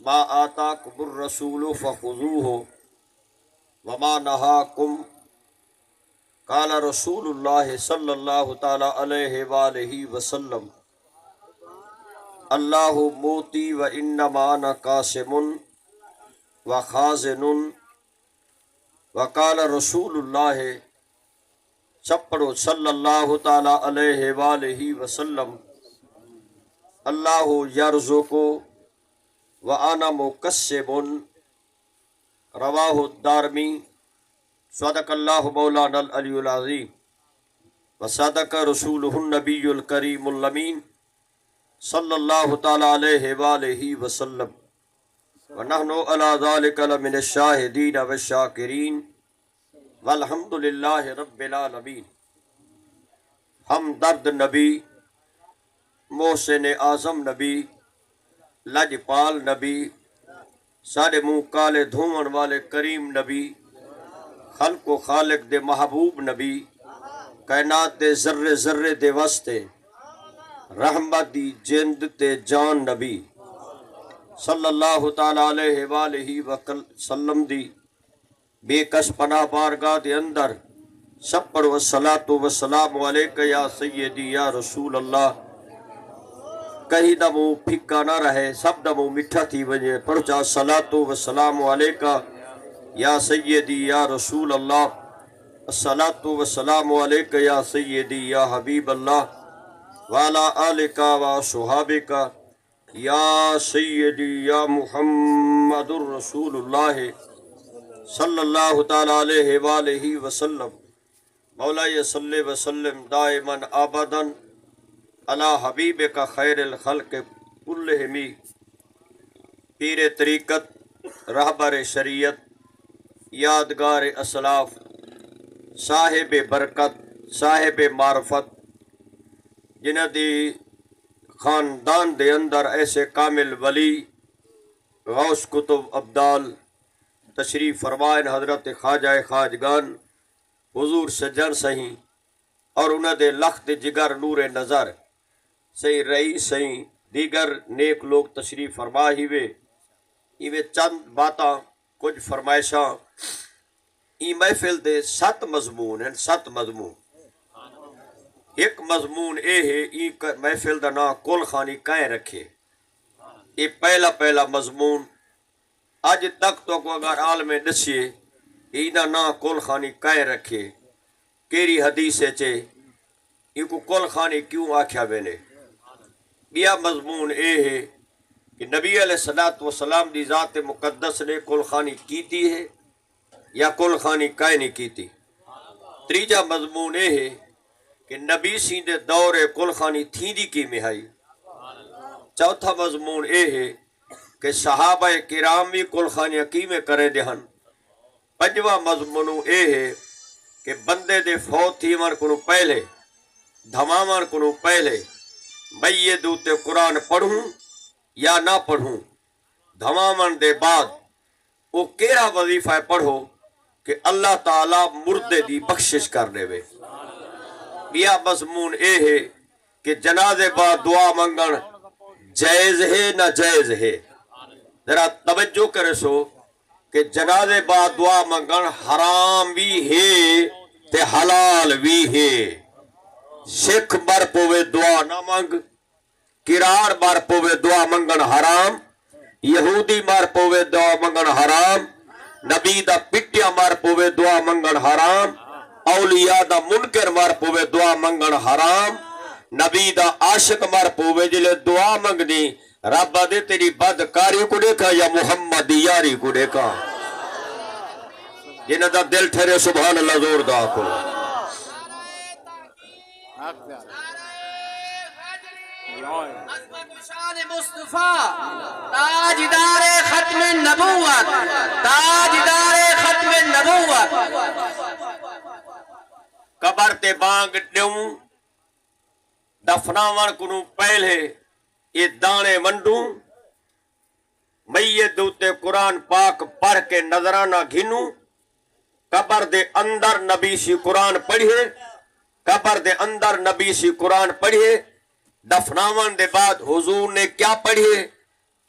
ما آتاکم الرسول فخذوہ وما نہاکم قال رسول اللہ صلی اللہ تعالی علیہ وآلہ وسلم اللہ موتی و انما انا قاسم و خازن وقال رسول اللہ سب پڑھو صلی اللہ تعالی علیہ وآلہ وسلم اللہ یرزق وانا مکسب رواہ الدارمی صدق اللہ مولانا العلی العظیم وصدق رسولہ النبی الکریم الامین صلی اللہ تعالی علیہ وآلہ وسلم ونحن علی ذلک لمن الشاہدین والشاکرین والحمد للہ رب العالمین۔ ہمدرد نبی، محسن اعظم نبی، لجپال نبی، سارے منہ کالے دھومن والے کریم نبی، خلق و خالق دے محبوب نبی، کائنات دے ذرے ذرے دے واسطے رحمت دی جند تے جان نبی صلی اللہ تعالی علیہ وآلہ وسلم دی بے کس پناہ بارگاہ دے اندر سب پر والصلاة والسلام علیکہ یا سیدی یا رسول اللہ۔ کہیں دا منہ پھکا نہ رہے، سب دا منہ میٹھا تھی وجہ پڑھا الصلاة والسلام علیکہ یا سیدی یا رسول اللہ، الصلاة والسلام علیکہ یا سیدی یا حبیب اللہ وعلا آلکہ و صحابکہ یا سیدی یا محمد الرسول اللہ صلی اللہ تعالی علیہ وآلہ وسلم۔ مولا صلی وسلم دائما آبادا علی حبیبک خیر الخلق کلہم۔ پیر طریقت، رہبر شریعت، یادگار اسلاف، صاحب برکت، صاحب معرفت، جنہ دی خاندان دے اندر ایسے کامل ولی غوث کتب ابدال تشریف فرمائن حضرت خواجہ خواجگان حضور سجن سہیں اور انہ دے لخت جگر نور نظر سہیں رئیس سہیں دیگر نیک لوگ تشریف فرما ہیوے چند باتاں کچھ فرمائشاں ای محفل دے 7 مضمون ہیں، 7 مضمون۔ ایک مضمون اے ہے ای محفل دا نا کل خانی کائیں رکھے، یہ پہلا مضمون آج تک تو اگر عالم نسیے اینا نا کل خانی کائیں رکھے، کیری حدیث چے ای کو کل خانی کیوں آکھیا بینے۔ بیا مضمون اے ہے کہ نبی علیہ السلام دی ذات مقدس نے کل خانی کیتی ہے یا کل خانی کائیں نہیں کیتی۔ تریجا مضمون اے ہے کہ نبی سیندے دور کل خانی تھی دی کی مہائی۔ چوتھا مضمون اے ہے کہ صحابہ کرام بھی کل خانی حکیمیں کرے دہن۔ پنجواں مضمون اے ہے کہ بندے دے فوت تھی من کنو پہلے دھمامن کنو پہلے میں یہ دوتے قرآن پڑھوں یا نہ پڑھوں، دھمامن دے بعد وہ کیرا وظیفہ پڑھو کہ اللہ تعالیٰ مردے دی بخشش کرنے وے۔ بیا مضمون اے ہے کہ جنازے بعد دعا منگن جائز ہے نہ جائز ہے۔ ذرا توجہ کرے سو کہ جنازے بعد دعا منگن حرام بھی ہے تے حلال بھی ہے۔ سکھ بر پوے دعا نہ منگ، کرار بار پوے دعا منگن حرام، یہودی مار پوے دعا منگن حرام، نبی دا پٹیا مار پوے دعا منگن حرام، اولیاء دا منکر مار پوے دعا منگن حرام، نبی دا عاشق مار پوے جلے دعا منگنی رب دے تیری بدکاری کو دیکھا یا محمد یاری کو دیکھا۔ جنہ دا دل ٹھہرے سبحان اللہ زور دا کو۔ عظمت شان مصطفیٰ تاجدار ختم نبوت، تاجدار ختم نبوت۔ قبر تے بانگ ڈیوں دفناون کنو پہلے یہ دانے ونڈوں، میت دوتے قرآن پاک پڑھ کے نظرانہ گھنوں، قبر دے اندر نبی سی قرآن پڑھے، قبر دے اندر نبی سی قرآن پڑھے، دفناون دے بعد حضور نے کیا پڑھے؟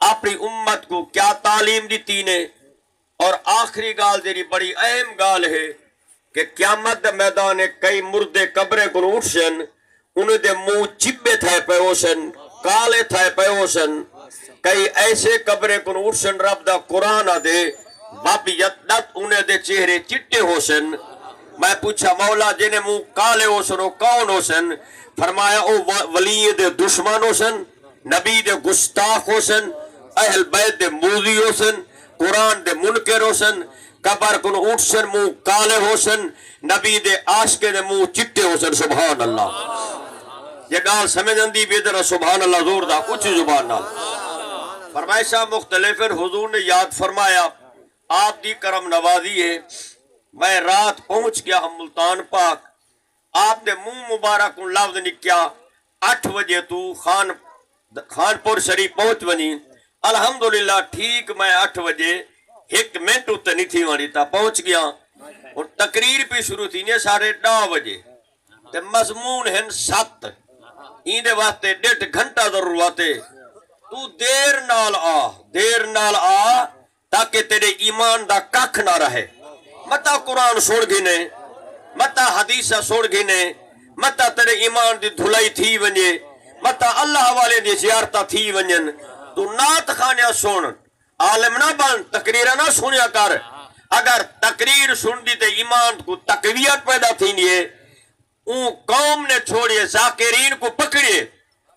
اپنی امت کو کیا تعلیم دیتی نے. اور آخری گال جی بڑی اہم گال ہے کہ قیامت دے میدان کئی مردے قبریں کو اٹھسن انہیں دے منہ چبے تھے پہ ہوسن کالے تھے پہ ہوسن. کئی ایسے قبریں کو اٹھسن رب دا قرآن دے وابیت انہیں دے چہرے چٹے ہوسن. میں پوچھا مولا جنہیں منہ کالے ہوسن وہ کون ہوسن؟ فرمایا او ولی دے دشمن ہوسن، نبی دے گستاخ ہوسن، اہل بیت دے موذی ہوسن، قرآن دے منکر ہوسن. قبر کن اٹھسن منہ کالے ہوسن، نبی دے عاشق دے منہ چٹے ہوسن. سبحان اللہ. یہ گال سمجھن دی بھی ادھر سبحان اللہ زور دا کچھ زبان نال. فرمائشہ مختلف حضور نے یاد فرمایا آپ دی کرم نوازی ہے. میں رات پہنچ گیا ہم ملتان پاک. آپ نے منہ مبارک لفظ نکیا 8 بجے تو خانپور شریف پہنچ ونی. الحمدللہ ٹھیک میں 8 بجے 1 منٹ اتنے نہیں تھی وانی تا پہنچ گیا. اور تقریر بھی شروع تھی نے 10:30 بجے تے مضمون ہیں 7. ایندے واسطے 1.5 گھنٹہ ضرور آتے. تو دیر نال آ تاکہ تیرے ایمان دا ککھ نہ رہے. متا قرآن سوڑ گھنے، متا حدیثہ سوڑ گھنے، متا تیرے ایمان دی دھلائی تھی ونجے، متا اللہ والے دی زیارتہ تھی ونجن. تو نات خانیہ سن، عالم نہ بن، تقریرہ نہ سنیا کر. اگر تقریر سن دی تے ایمان کو تقویت پیدا تھی نہیں، اون قوم نے چھوڑیے ذاکرین کو پکڑیے،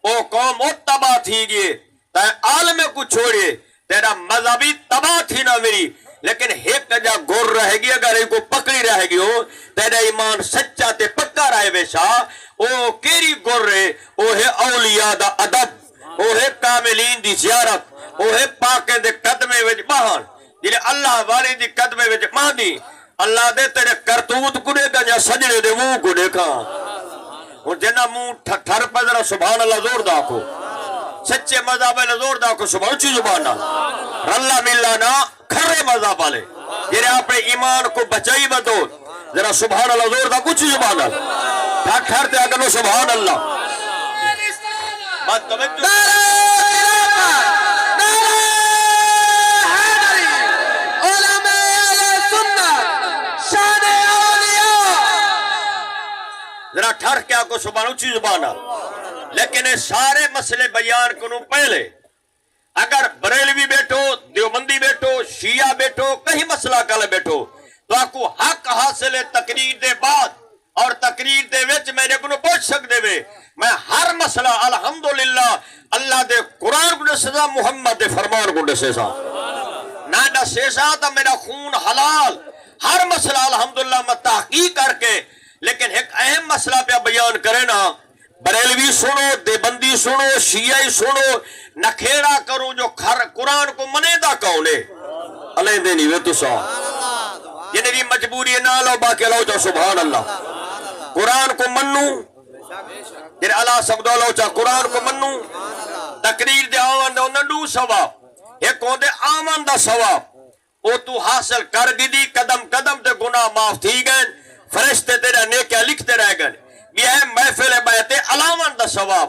او قوم او تباہ تھی گئے. تے عالم کو چھوڑیے تیرا مذہبی تباہ تھی نہ میری. لیکن ایک جا گور رہے گی، اگر ایک کو پکڑی رہے گی ہو تیرا ایمان سچا تے پکا رہے بیشا. او کیری گور رہے، او ہے اولیاء دا ادب، او ہے کاملین دی زیارت، او ہے پاکیں دے قدمے وچ بہان جلے اللہ والے دی قدمے وچ مہدی. اللہ دے تیرے کرتوت کو دیکھا یا سجنے دے منہ کو دیکھا. اور جنہ منہ ٹھر پہ سبحان اللہ زور دا کو سچے مذہب ہے زور دا کو سبحان اچھی زبان نہ رلا ملا نہ کھرے مذہب والے جنہیں اپنے ایمان کو بچائی بدو ذرا سبحان اللہ زور دا کچھ زبان نہ ٹھر ٹھر تے اگر سبحان اللہ. بات توجہ ذرا ٹھر کیا کو سبحان اچھی زبان نہ. لیکن سارے مسئلے بیان کنوں پہلے اگر بریلوی بیٹھو، دیوبندی بیٹھو، شیعہ بیٹھو، کہیں مسئلہ کل بیٹھو تو آپ کو حق حاصل ہے تقریر دے بعد اور تقریر دے وچ میں نے کنوں پوچھ سکتے ہوئے میں ہر مسئلہ الحمدللہ اللہ دے قرآن کو دسے محمد دے فرمان کو دسے سا نہ دسے سا تو میرا خون حلال. ہر مسئلہ الحمدللہ میں تحقیق کر کے لیکن ایک اہم مسئلہ پہ بیان کرے نا. بریلوی سنو، دیوبندی سنو، شیعی سنو، نکھیڑا کرو جو قرآن کو منے دا کونے علیہ دینی وے تو سا جنہیں بھی مجبوری نہ لو باقی لو چا سبحان اللہ. قرآن کو منو جنہیں اللہ سبدو لو چا قرآن کو منو. تقریر دے آمان دے نڈو ثواب ایک ہوں دے آمان دا ثواب او تو حاصل کر دی قدم قدم تے گناہ معاف تھی گئے فرشتے تیرے نیکیاں لکھتے رہ گئے. یہ ہے محفل بیعت علاوان دا ثواب.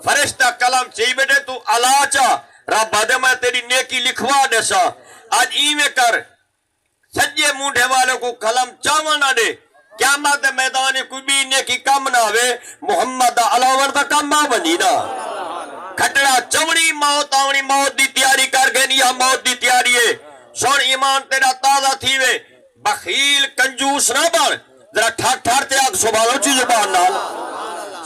فرشتہ کلام چاہی بیٹے تو علا چا رب آدھے میں تیری نیکی لکھوا دے سا. آج ایمیں کر سجے مونڈے والوں کو کلام چاوا نہ دے قیامت میدان کوئی بھی نیکی کم نہ ہوئے محمد دا علاوان دا کم ماں بنی نا. کھٹڑا چوڑی موت آونی موت دی تیاری کر گئے نہیں موت دی تیاری ہے. سن ایمان تیرا تازہ تھی وے بخیل کنجوس نہ بڑھ ذرا ٹھار ٹھار تے آگ سبحانو چیز زبان نال.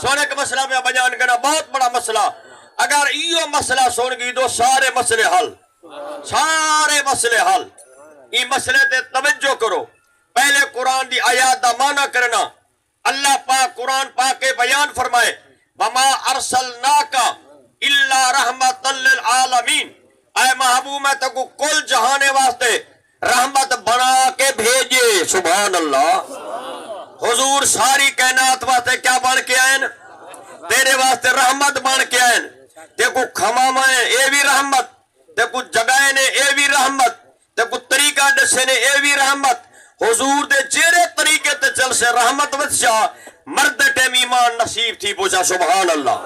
سونے کے مسئلہ پہ بیان کرنا بہت بڑا مسئلہ. اگر ایو مسئلہ سن گئی تو سارے مسئلے حل، سارے مسئلے حل. ای مسئلے تے توجہ کرو. پہلے قرآن دی آیات دا معنی کرنا. اللہ پاک قرآن پاک کے بیان فرمائے وَمَا أَرْسَلْنَاكَ إِلَّا رَحْمَةً لِلْعَالَمِينَ. اے محبوب میں تکو کل جہانے واسطے رحمت بنا کے بھیجے. سبحان اللہ. حضور ساری کائنات واسطے کیا بن کے آئیں؟ تیرے واسطے رحمت بن کے آئیں. تے کو کھماما ہے اے بھی رحمت، تے کو جگائے نے اے بھی رحمت، تے کو طریقہ دسے نے اے بھی رحمت. حضور دے چہرے طریقے تے چل سے رحمت وچا مرد ٹیم ایمان نصیب تھی پوچھا. سبحان اللہ.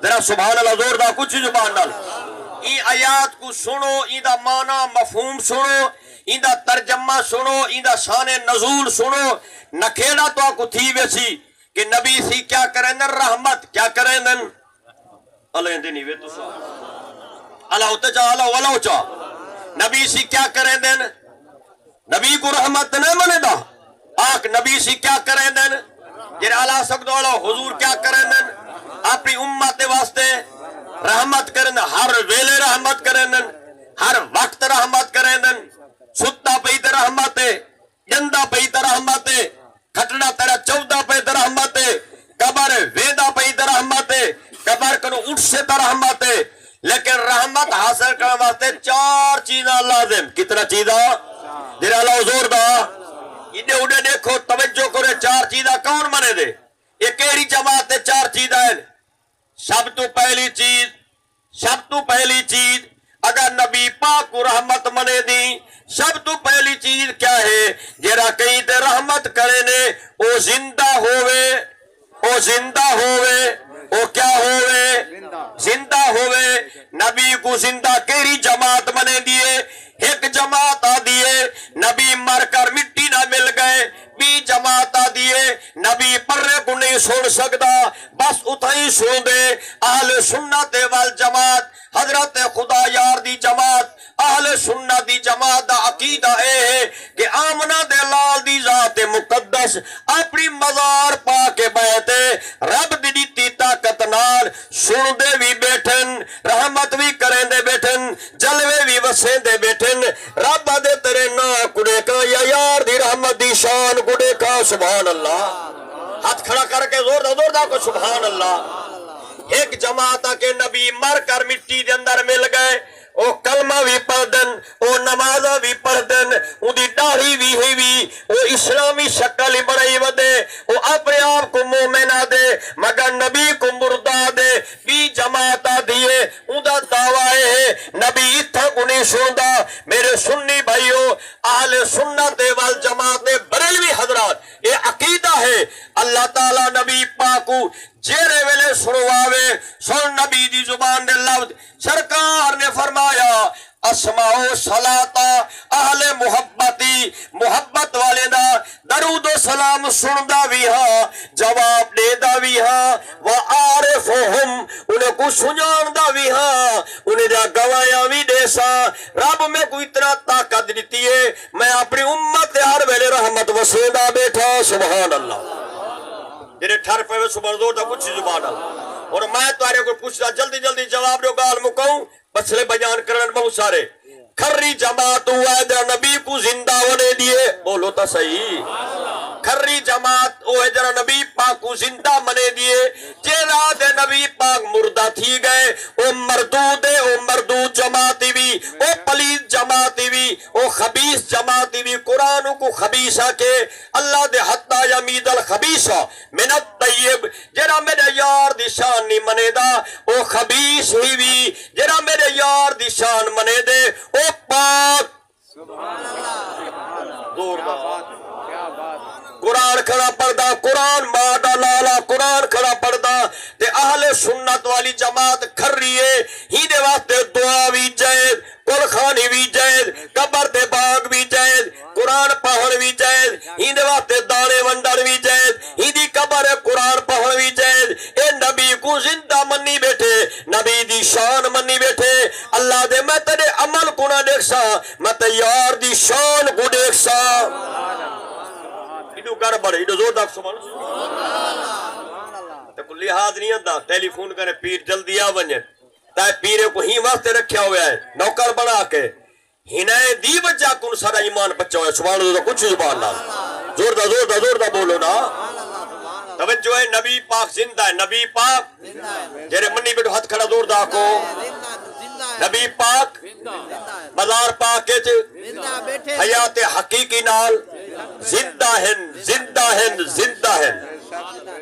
ذرا سبحان اللہ زور دا کچھ زبان نال. این آیات کو سنو، این دا معنی مفہوم سنو، این دا ترجمہ سنو، این دا شان نزول سنو. نکھیڑا تو آکو تھی ویسی کہ نبی سی کیا کریں دن رحمت کیا کریں دن اللہ دینی وے تو سو اللہ ہوتا چاہ اللہ والا چاہ نبی سی کیا کریں دن نبی کو رحمت نہیں منے دا آکھ نبی سی کیا کریں دن جنہیں اللہ سکتو اللہ حضور کیا کریں دن اپنی امت واسطے رحمت کریں دن ہر ویلے رحمت کریں دن ہر وقت رحمت کریں دن ستا پیت رحمت جندہ پیت رحمت کھٹڑا تیرا 14 پیت رحمت قبر ویدہ پیت رحمت قبر کنو اٹھ سے رحمت لیکن رحمت حاصل کرنے واسطے 4 چیزاں لازم کتنا چیزاں جنہیں اللہ حضور دا انہیں انہیں دیکھو توجہ کرے 4 چیزاں کون منے دے یہ کیری جماعت ہے 4 چیزاں ہیں سب تو پہلی چیز اگر نبی پاک کو رحمت منے دی سب تو پہلی چیز کیا ہے جیرا کہیں تے رحمت کرے نے او زندہ ہوئے او کیا زندہ ہوئے نبی کو زندہ کیری جماعت منے دیے ایک جماعت آ دیے نبی مر کر مٹی نہ مل گئے بھی جماعت آ دیے نبی پرے کو نہیں سن سکتا بس اتھائی سن دے اہل سنت والجماعت حضرت خدا یار دی جماعت اہل سنت دی جماعت دا عقیدہ اے ہے کہ آمنہ دے لال دی ذات مقدس اپنی مزار پا کے بیٹھے رب دی دیتی طاقت نال سن دے بھی بیٹھن رحمت بھی کریں دے بیٹھن جلوے بھی وسیں دے بیٹھن رب دے تیرے نا کڑے کا یا یار دی رحمت دی شان کڑے کا سبحان اللہ ہاتھ کھڑا کر کے زور دا کو سبحان اللہ ایک جماعت کے نبی مر کر مٹی دے اندر مل گئے او کلمہ بھی پڑھ دن او نمازہ بھی پڑھ دن او دی داڑھی بھی ہوئی او اسلامی شکل بڑھائی ودے او اپنے آپ کو مومنہ دے مگر نبی کو مردہ دے بھی جماعتہ دیے او دا دعویٰ ہے نبی اتھا کو نہیں سندہ میرے سنی بھائیو اہل سنت والجماعت نے بریلوی حضرات یہ عقیدہ ہے اللہ تعالیٰ نبی پاکو جیرے ویلے سنواوے سن نبی دی زبان دے لفظ سرکار نے فرمایا اسماؤ صلاتا اہل محبتی محبت والے دا درود و سلام سندا بھی ہاں جواب دے دا بھی ہاں وعارفہم انہیں کو سنجان دا بھی ہاں انہیں دا گوایا بھی دے سا رب میں کوئی اتنا طاقت دیتی ہے میں اپنی امت ہر ویلے رحمت وسیدہ بیٹھا سبحان اللہ جنہیں ٹھر پہ سبحان زور دا کچھ زبان اور میں تمہارے کو پوچھتا جلدی جواب دو گال مکاؤں مسئلے بیان کرنے بہت سارے کھری جماعت ہوا ہے جرا نبی کو زندہ ہونے دیے بولو تا صحیح کھری جماعت ہوئے جرا نبی پاک کو زندہ منے دیے جینا دے نبی پاک مردہ تھی گئے او مردود جماعتی بھی او پلید جماعتی بھی او خبیث جماعتی بھی قرآن کو خبیثہ کے اللہ دے حتی یمید الخبیثہ من الطیب جرا میرے یار دی شان نہیں منے دا او خبیث ہوئی بھی جرا میرے یار دی شان منے دے او پاک دور قرآن کھڑا پردہ قرآن مادہ لالا قرآن کھڑا پردہ تے اہل سنت والی جماعت کھر رہی ہے ہی دے واسطے دعا بھی جائز قرخانی بھی جائز قبر دے باغ بھی جائز قرآن پہن بھی جائز ہی دے واسطے دانے ونڈر بھی جائز ہی دی قبر قرآن پہن بھی جائز اے نبی کو زندہ منی بیٹھے نبی دی شان منی بیٹھے اللہ دے میں تیرے عمل کو نہ دیکھ سا میں تے یار دی شان کو دیکھ سا ایڈو کر بڑے ایڈو زور داک سبحان اللہ تے کو لحاظ نہیں آندا ٹیلی فون کرے پیر جلدی آ ونجے تے پیرے کو ہی واسطے رکھیا ہوا ہے نوکر بنا کے ہنائے دی بچہ کن سارا ایمان بچہ ہوا ہے سبحان اللہ کچھ زبان اللہ زور دا بولو نا توجہ ہے نبی پاک زندہ ہے نبی پاک جیرے منی بیٹو ہاتھ کھڑا زور دا کو نبی پاک مزار پاک کے حیات حقیقی نال زندہ ہیں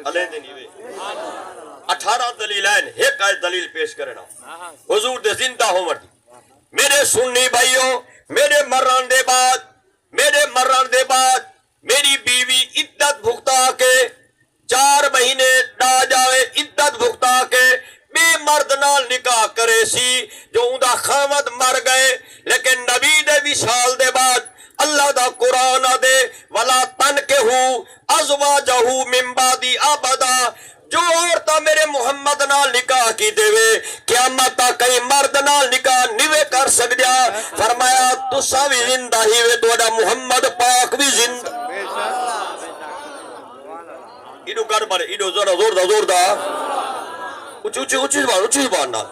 علیہ دنیوے 18 دلیلین ایک آئے دلیل پیش کرنا حضور دے زندہ ہو مردی میرے سننی بھائیوں میرے مران دے بعد میری بیوی عدت بھگتا کے 4 مہینے ڈا جاوے عدت بھگتا کے بے مرد نال نکاح کرے سی جو اوندا خاوند مر گئے لیکن نبی دے وصال دے بعد اللہ دا قرآن دے ولا تنکحوا ازواجہ من بعدی ابدا جو عورتہ میرے محمد نال نکاح کی دے وے قیامت تک کئی مرد نال نکاح نہیں کر سکدیا فرمایا تساں بھی زندہ ہی وے تہاڈا محمد پاک بھی زندہ ایڈو کر بڑے ایڈو زور دا اچھی زبان نال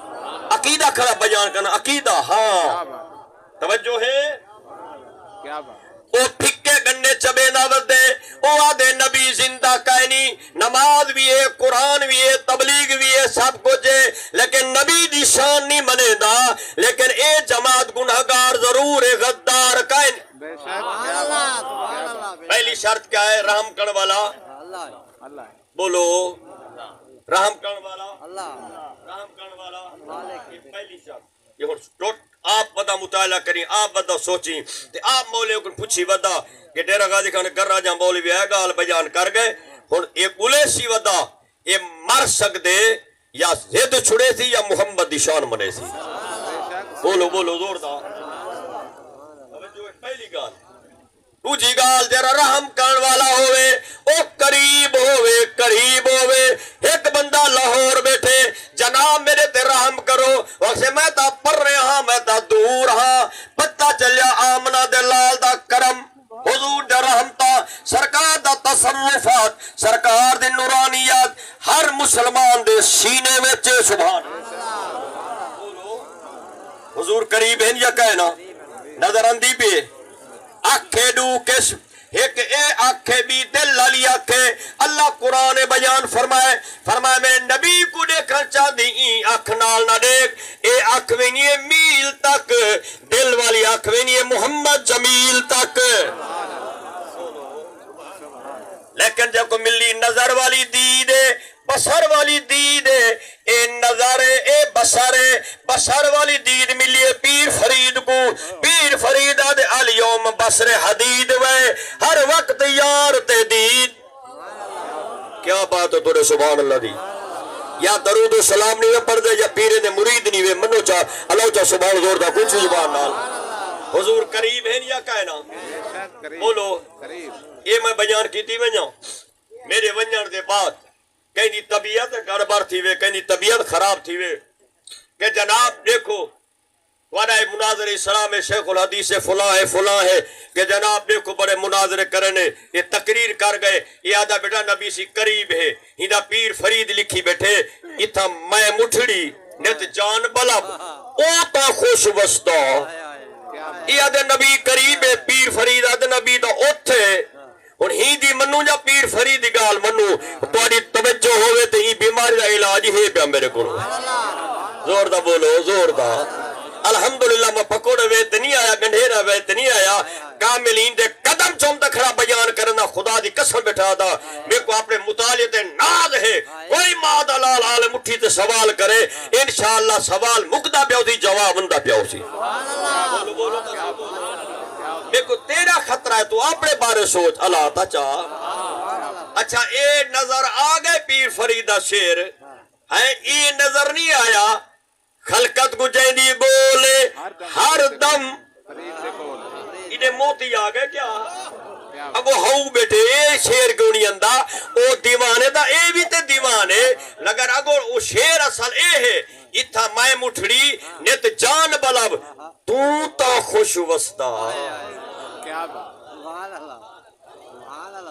عقیدہ کھڑا بیان کرنا عقیدہ ہاں توجہ ہے کیا بات او پھکے گنے چبے نہ ودے او آدھے نبی زندہ کائنی نماز بھی ہے قرآن بھی ہے تبلیغ بھی ہے سب کچھ ہے لیکن نبی دی شان نہیں منے دا لیکن اے جماعت گنہگار ضرور ہے غدار کائنی بے شک پہلی شرط کیا ہے رحم کرنے والا اللہ بولو رحم کرنے والا رحم کرنے والا یہ پہلی شرط یہ ٹوٹ آپ بدا مطالعہ کریں آپ بدا سوچیں تے آپ مولے کو پوچھی بدا کہ ڈیرہ غازی خان گر راجہ مولوی بھی ہے گال بیان کر گئے ہن ایک بولے سی بدا یہ مر سکدے یا زید چھڑے سی یا محمد دی شان منے سی بولو بولو زور دا پہلی گال دوجی گال جرا رحم کرن والا ہوئے او قریب ہوئے ایک بندہ لاہور بیٹھے جناب میرے تے رحم کرو وقت میں تا پر رہا ہاں میں تا دور ہاں پتہ چلیا آمنہ دے لال دا کرم حضور دے رحمتا سرکار دا تصرفات سرکار دے نورانیات ہر مسلمان دے سینے میں چے سبحان حضور قریب ہیں یا کہنا نظر اندی پہ آنکھیں ڈو کس ایک اے آنکھیں بھی دل لالی آنکھیں اللہ قرآن بیان فرمائے میں نبی کو دیکھنا چاہتی این آنکھ نال نہ دیکھ اے آنکھ میں نہیں میل تک دل والی آنکھ میں نہیں محمد جمیل تک لیکن جب کو ملی نظر والی دید بصر والی دید اے نظر اے بصر والی دید ملی پیر فرید کو پیر فرید آدھے الیوم بصر حدید وے ہر وقت یار تے دید کیا بات ہے توڑے سبحان اللہ دی یا درود و سلام نہیں پڑھ دے یا پیرے نے مرید نہیں وے منو چاہ اللہ چاہ سبحان زور دا کچھ زبان نال حضور قریب ہیں یا کائنا بولو یہ میں بیان کیتی میں جاؤں میرے ونجان دے بعد کہیں طبیعت گڑبڑ تھی وے کہیں طبیعت خراب تھی وے کہ جناب دیکھو وارہ مناظر اسلام شیخ الحدیث فلاں ہے کہ جناب دیکھو بڑے مناظر کرنے یہ تقریر کر گئے یہ آدھا بیٹا نبی سی قریب ہے ہیدہ پیر فرید لکھی بیٹھے اتھا میں مٹھڑی نیت جان بلب اوتا خوش وسطہ یہ آدھے نبی قریب ہے پیر فرید آدھے نبی دا اوتھے اور ہی دی منو جا پیر فرید گال منو توڑی توجہ ہوئے تو ہی بیماری دا علاج ہے پیا میرے کو زور دا بولو زور دا الحمدللہ میں پکوڑے ویت نہیں آیا گنڈھیرہ ویت نہیں آیا کاملین دے قدم چوم کھڑا بیان کرنا خدا دی قسم بیٹھا دا میرے کو اپنے مطالعے تے ناز ہے کوئی ماں دلال آل مٹھی تے سوال کرے انشاءاللہ سوال مقدہ پیاؤ دی جواب اندہ پیاؤ سی بولو بولو میرے کو تیرا خطرہ ہے تو اپنے بارے سوچ اللہ تا چاہ اچھا اے نظر آگئے پیر فریدہ شیر ہے اے نظر نہیں آیا خلقت کو جیندی بولے ہر دم انہیں موتی آگئے کیا اب وہ ہاؤ بیٹھے اے شیر کیوں نہیں اندہ او دیوانے دا اے بھی تے دیوانے لگر اگر او شیر اصل اے ہے اتھا میں مٹھڑی نیت جان بلب تو تا خوش وسطہ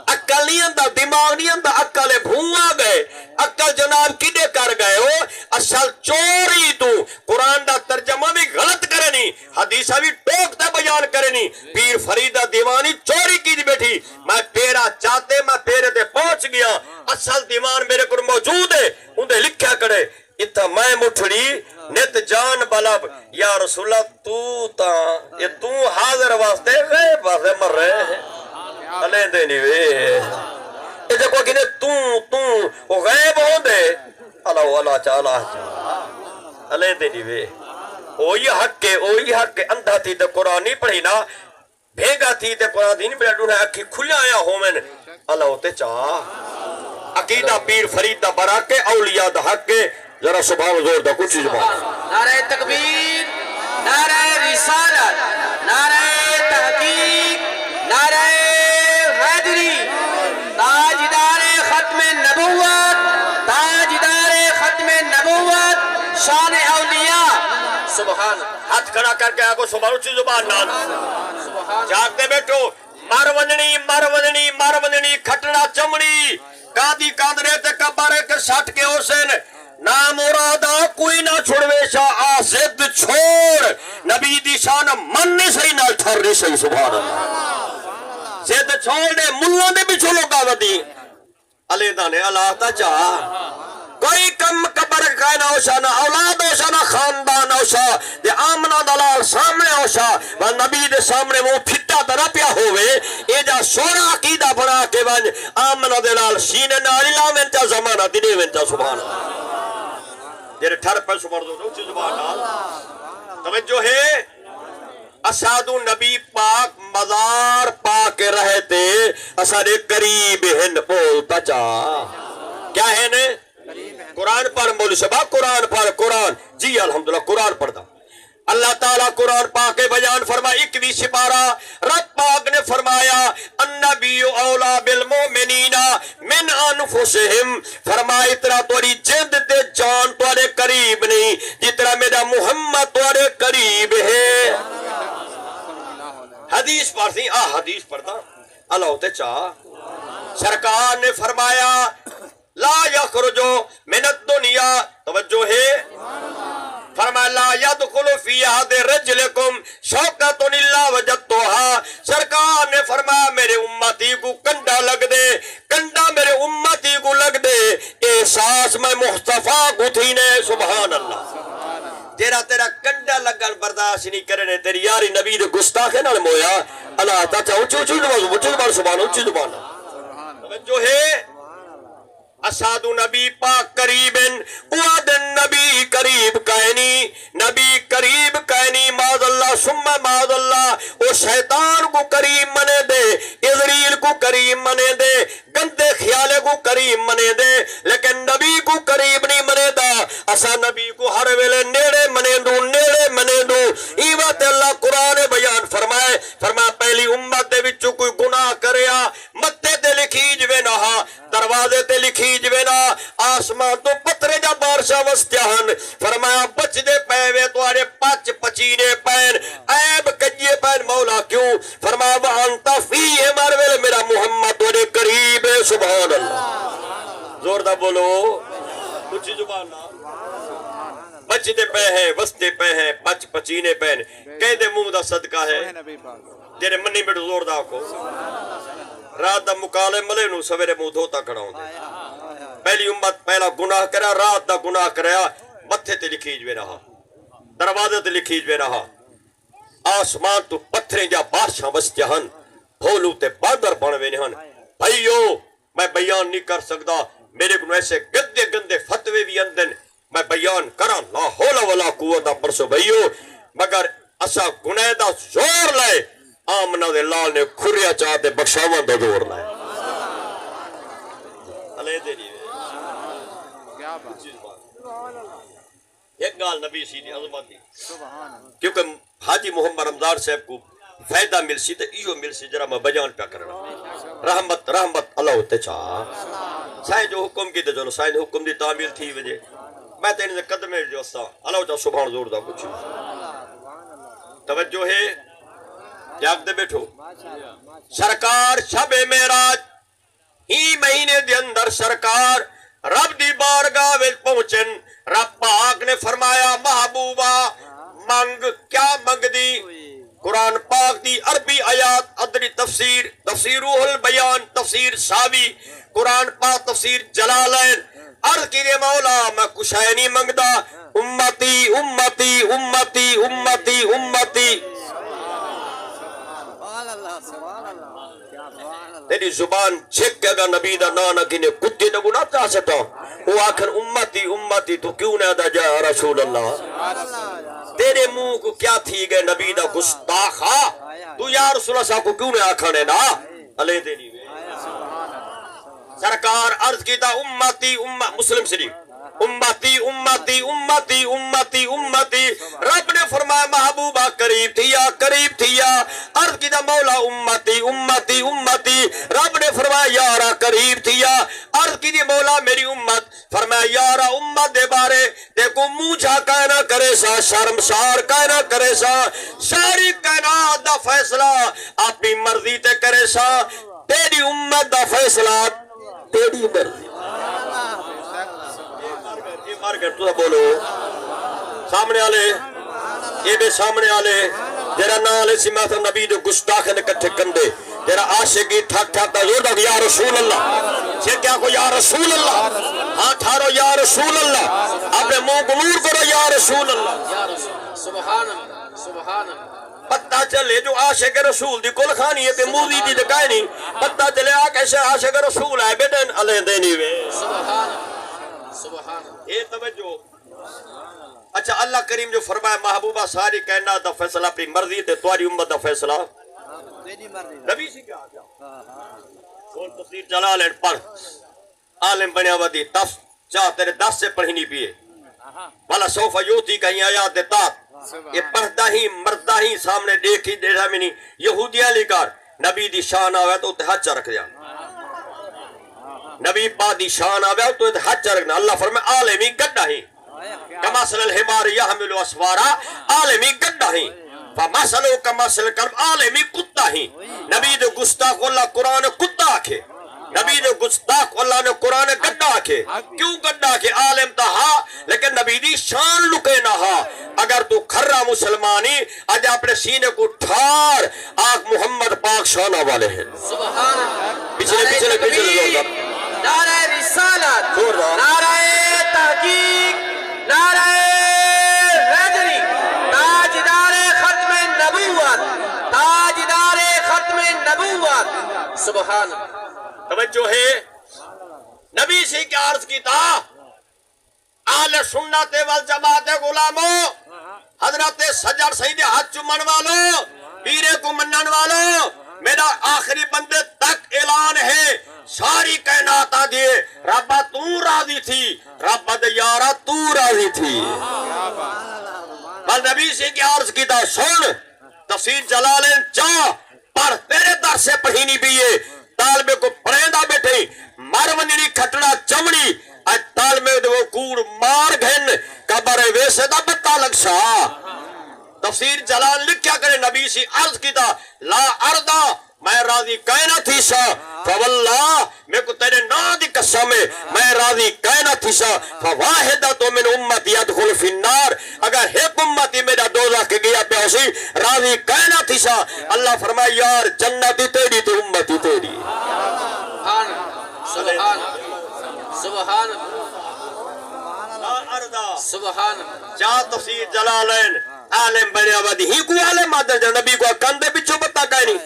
اکل نہیں اندہ دماغ نہیں اندہ اکل بھونگا گئے اکل جناب کدے کر گئے ہو اصل چوری تو قرآن دا ترجمہ بھی غلط کرے نہیں حدیثہ بھی ٹوکتا بیان کرے نہیں پیر فریدہ دیوانی چوری کی دی بیٹھی میں پیرا چاہتے میں پیرے دے پہنچ گیا اصل دیوان میرے کو موجود ہے انہیں لکھیا کرے اتھا میں مٹھڑی نیت جان بلب یا رسول اللہ یہ تو حاضر واسطے غیب واسطے مر رہے ہیں علیہ دینی وے یہ دیکھو کہ وہ غیب ہو دے اللہ چاہ علیہ دینی وے اوہی حق کے اندھا تھی دے قرآن نہیں پڑھی نا بھیگا تھی دے قرآن نہیں پڑھی نا اکھی کھلیا آیا ہو میں اللہ ہوتے چاہ عقیدہ پیر فرید دا براکے اولیاء دا حق کے ذرا سبحان زور دا کچھ زبان نعرہ تکبیر، نعرہ رسالت، نعرہ تحقیق، نعرہ حیدری، تاجدار ختم نبوت، تاجدار ختم نبوت، شان اولیاء، سبحان ہاتھ کھڑا کر کے آگو سبحان اچھی زبان نال جاگتے بیٹھو ماروننی ماروننی ماروننی کھٹڑا چمڑی کادی کاندرے تے کبارے کے سٹ کے حسین نام مرادا کوئی نہ چھوڑوے شاہ آزد چھوڑ نبی دی شان من نہیں صحیح نال تھر نہیں صحیح سبحان اللہ زد چھوڑ دے ملوں دے بھی چھوڑو گاوہ دی علیدہ نے اللہ تا چاہ کوئی کم قبر کائنہ ہوشا نہ اولاد ہوشا نہ خاندان ہوشا دے آمنہ دلال سامنے ہوشا و نبی دے سامنے وہ پھٹا درہ پیا ہوئے اے جا سورا عقیدہ بنا کے بانج آمنہ دلال سینے ناریلا منچا زمانہ دینے منچا سبحان جیرے ٹھر پر سبحان دو اچھی زبان آل توجہ ہے اسادو نبی پاک مزار پاک رہے تے اسادے قریب ہن بولتا چاہ کیا ہے نے قرآن پر مولی شبہ قرآن پر قرآن جی الحمدللہ قرآن پڑھتا اللہ تعالیٰ قرآن پاک بیان فرمایا 21 سپارہ رب پاک نے فرمایا النبی اولا بالمومنین من انفسہم فرمایا اتنا توڑی جند تے جان توڑے قریب نہیں جتنا میرا محمد توڑے قریب ہے حدیث پڑھتی حدیث پڑھتا اللہ ہوتے چاہ سرکار نے فرمایا لا یخرجو من الدنیا توجہ ہے فرمایا لا یدخل فی احد رجلکم شوکۃ الا وجدتھا سرکار نے فرمایا میرے امتی کو کنڈا لگ دے کنڈا میرے امتی کو لگ دے احساس میں مصطفیٰ کو تھی نے سبحان اللہ تیرا کنڈا لگن برداشت نہیں کرنے تیری یاری نبی دے گستاخے نال مویا اللہ تعالیٰ اچھی زبان سبحان اچھی زبان توجہ ہے اساد نبی پاک قریبن وعد نبی قریب کائنی نبی قریب کائنی معاذ اللہ ثم معاذ اللہ وہ شیطان کو قریب منے دے عزریل کو قریب منے دے گندے خیالے کو قریب منے دے لیکن نبی کو قریب نہیں منے دا اسا نبی کو ہر ویلے نیڑے منے دو ایوات اللہ قرآن بیان فرمائے پہلی امت دے وچوں کوئی گناہ کریا متے تے لکھی جوے نہا دروازے تے لکھی جوے نا آسمان تو پترے جا بارشا وستیاہن فرمایا بچ دے پہوے توارے پچ پچینے پین عیب کجیے پین مولا کیوں فرمایا وانتا فیہ مرویل میرا محمد توڑے قریب ہے سبحان اللہ زور دا بولو کچھ زبان نا بچ دے پہ ہیں وستے پہ ہیں پچ پچینے پین کہہ دے منہ دا صدقہ ہے جیرے منی بیٹو زور دا کو رات دا مکالے ملے نو سویرے منہ دھوتا کھڑا ہوں دے پہلی امت پہلا گناہ کرا رات دا گناہ کریا متھے تے لکھی جوے رہا دروازے تے لکھی جوے رہا آسمان تو پتھریں جا بادشاہ وستے ہن بھولو تے باندر بنوے نہن بھائیو میں بیان نہیں کر سکتا میرے کو ایسے گندے گندے فتوے بھی اندن میں بیان کرا لا حول ولا قوت پرسو بھائیو مگر اسا گناہ دا زور لائے آمنہ دے لال نے کھریا چاہتے بخشاوان دا دور لائے علیہ دے لیے ایک گال نبی سیدھی عظمت دی کیونکہ حاجی محمد رمضان صاحب کو فائدہ مل سی تو ایو مل سی جرا میں بیان پہ کرنا رحمت اللہ ہوتے چاہ سائن جو حکم کی دے جو سائن حکم دی تعمیل تھی وجہ میں تینے سے قدمے جو اسا اللہ ہوتا سبحان زور دا کچھ توجہ ہے جاگ دے بیٹھو سرکار شب معراج ہی مہینے دے اندر سرکار رب دی بارگاہ وچ پہنچن رب پاک نے فرمایا محبوبہ منگ کیا منگ دی قرآن پاک دی عربی آیات ادری تفسیر روح البیان تفسیر ساوی قرآن پاک تفسیر جلالین عرض کی مولا میں کچھ ہے نہیں منگدا امتی امتی امتی امتی امتی تیری زبان چھک کے اگر نبی دا نانا گنے کتی نگو نہ چاہ سکتا وہ آخر امتی امتی تو کیوں نہ دا جا رسول اللہ تیرے منہ کو کیا تھی گئے نبی دا گستاخا تو یا رسول اللہ صاحب کو کیوں نہ آکھانے نا علیہ دینی میں سرکار عرض کی تا امتی مسلم شریف امتی امتی امتی امتی امتی. رب نے فرمایا محبوبہ قریب تھیا قریب تھیا. عرض کی دا مولا امتی امتی امتی. رب نے فرمایا یارا قریب تھیا. عرض کی دی مولا میری امت. فرمایا یارا امت دے بارے دیکھو موجھا کہنا کرے سا شرمسار کہنا کرے سا. ساری کائنات دا فیصلہ اپنی مرضی تے کرے سا. تیری امت دا فیصلہ تیری مرضی. مار کر تو بولو سامنے آلے یہ بے سامنے آلے جیرا نا آلے سماعت نبی دے گستاخ نے کٹھے کندے جیرا عاشقی ٹھاک ٹھاکتا زور دا یا رسول اللہ چھے کیا کو یا رسول اللہ ہاں ٹھارو یا رسول اللہ اپنے منہ کو نور کرو یا رسول اللہ یا رسول سبحان اللہ سبحان اللہ. پتہ چلے جو عاشق رسول دی کل خانی ہے پہ موزی دی دکائے نہیں. پتہ چلے آکے عاشق رسول ہے بیٹن علیہ دینی وے سبحان اللہ سبحان اللہ. اے توجہ. اچھا اللہ کریم جو فرمایا محبوبہ ساری کائنات دا فیصلہ اپنی مرضی تے تمہاری امت دا فیصلہ نبی سی کیا آجا سول تفسیر جلالین پڑھ عالم بنیا ودی تف چاہ تیرے 10 سے پڑھی نہیں پیئے والا صوفہ یوتی کہیں آیات دیتات یہ پڑھتا ہی مردہ ہی سامنے دیکھی دیکھا میں نہیں یہودیاں لکار نبی دی شان آوے تو اتحاد رکھ دیا نبی پا دی شان آوے تو اتحاد رکھنا. اللہ فرمائے عالمی گڑھا ہی کماسل الحمار یحمل اسوارا عالمی گڑھا ہی فماسلو کماسل کرم عالمی کتا ہی. نبی دے گستاخ اللہ قرآن کتا آکھے. نبی دے گستاخ اللہ نے قرآن گڑھا آکھے. کیوں گڑھا آکھے؟ عالم تا ہاں لیکن نبی دی شان لکے نہ ہاں. اگر تو کھرہ مسلمانی آج اپنے سینے کو ٹھار آگ محمد پاک شانہ والے ہیں. سبحان اللہ. پچھلے پچھلے پچھلے نعرہ رسالت زور دا. نعرہ تحقیق نعرہ حیدری تاجدار ختم نبوت تاجدار ختم نبوت. سبحان اللہ. توجہ ہے نبی سے کیا عرض کی تھا اہل سنت والجماعت غلاموں حضرت سجر سید ہاتھ چمن والوں پیرے کو منن والوں میرا آخری بندے تک اعلان ہے ساری کائنات آدھیے ربا تو راضی تھی ربا دیارہ تو راضی تھی. بل نبی سے کیا عرض کی تھا سن تفسیر جلالین چاہ پر تیرے در سے پڑھی نہیں پیئے طالبے کو پریندہ بیٹھے مرونی کھٹڑا چمڑی آج طالبے وہ کوڑ مار گھن کبر ویسے دا بتا لگ سا. تفسیر جلال لکھ کیا کرے نبی سی عرض کی تھا لا اردہ میں راضی کائنہ تھی سا فواللہ میں کو تیرے نا دی قسم ہے میں راضی کائنہ تھی سا فواحدہ تو من امتی ادخل فی النار اگر ایک امتی میرا دوزہ کے گیا پہ اسی راضی کائنہ تھی سا. اللہ فرمائے یار جنتی تیری تو امتی تیری. سبحان سبحان سبحان. جا تفسیر جلالین عالم بنیا ودی ہی کو عالم آدھر جا نبی کو کندے بچو بتا کہیں نہیں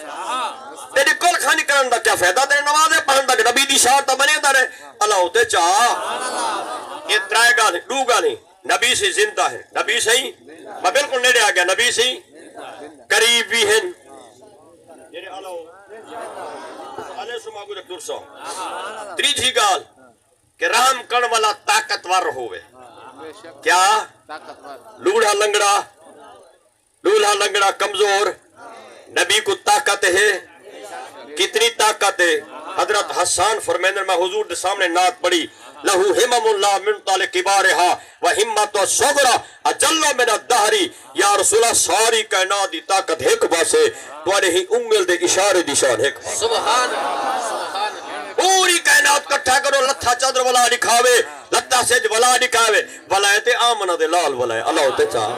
تیری کل خانی کرن دا کیا فیدہ تیرے نوازے پڑھن دا کہ نبی دی شاعر تا بنے دا رہے اللہ ہوتے چاہ یہ ترائے گا نہیں دو گا نہیں نبی سے زندہ ہے نبی سے ہی میں بالکل نیڑے آ گیا نبی سے قریب بھی ہیں یہ علیہ سماں کو دکتر سو تریجھی گال کہ رام کن والا طاقتور ہوئے کیا لوڑا لنگڑا کمزور نبی کو طاقت ہے کتنی طاقت ہے. حضرت حسان فرمیندر میں حضور دے سامنے نعت پڑھی لہو ہمم اللہ من طال کبارہا و ہمت و صغرہ اجلہ من الدہری یا رسول اللہ ساری کائنات دی طاقت ایک باسے توارے ہی انگل دے اشارے دی شان ایک سبحان سبحان. پوری کائنات کٹھا کرو لتھا چادر والا دکھاوے لتھا سج والا دکھاوے ولایت آمنہ دے لال ولائے اللہ ہوتے چاہ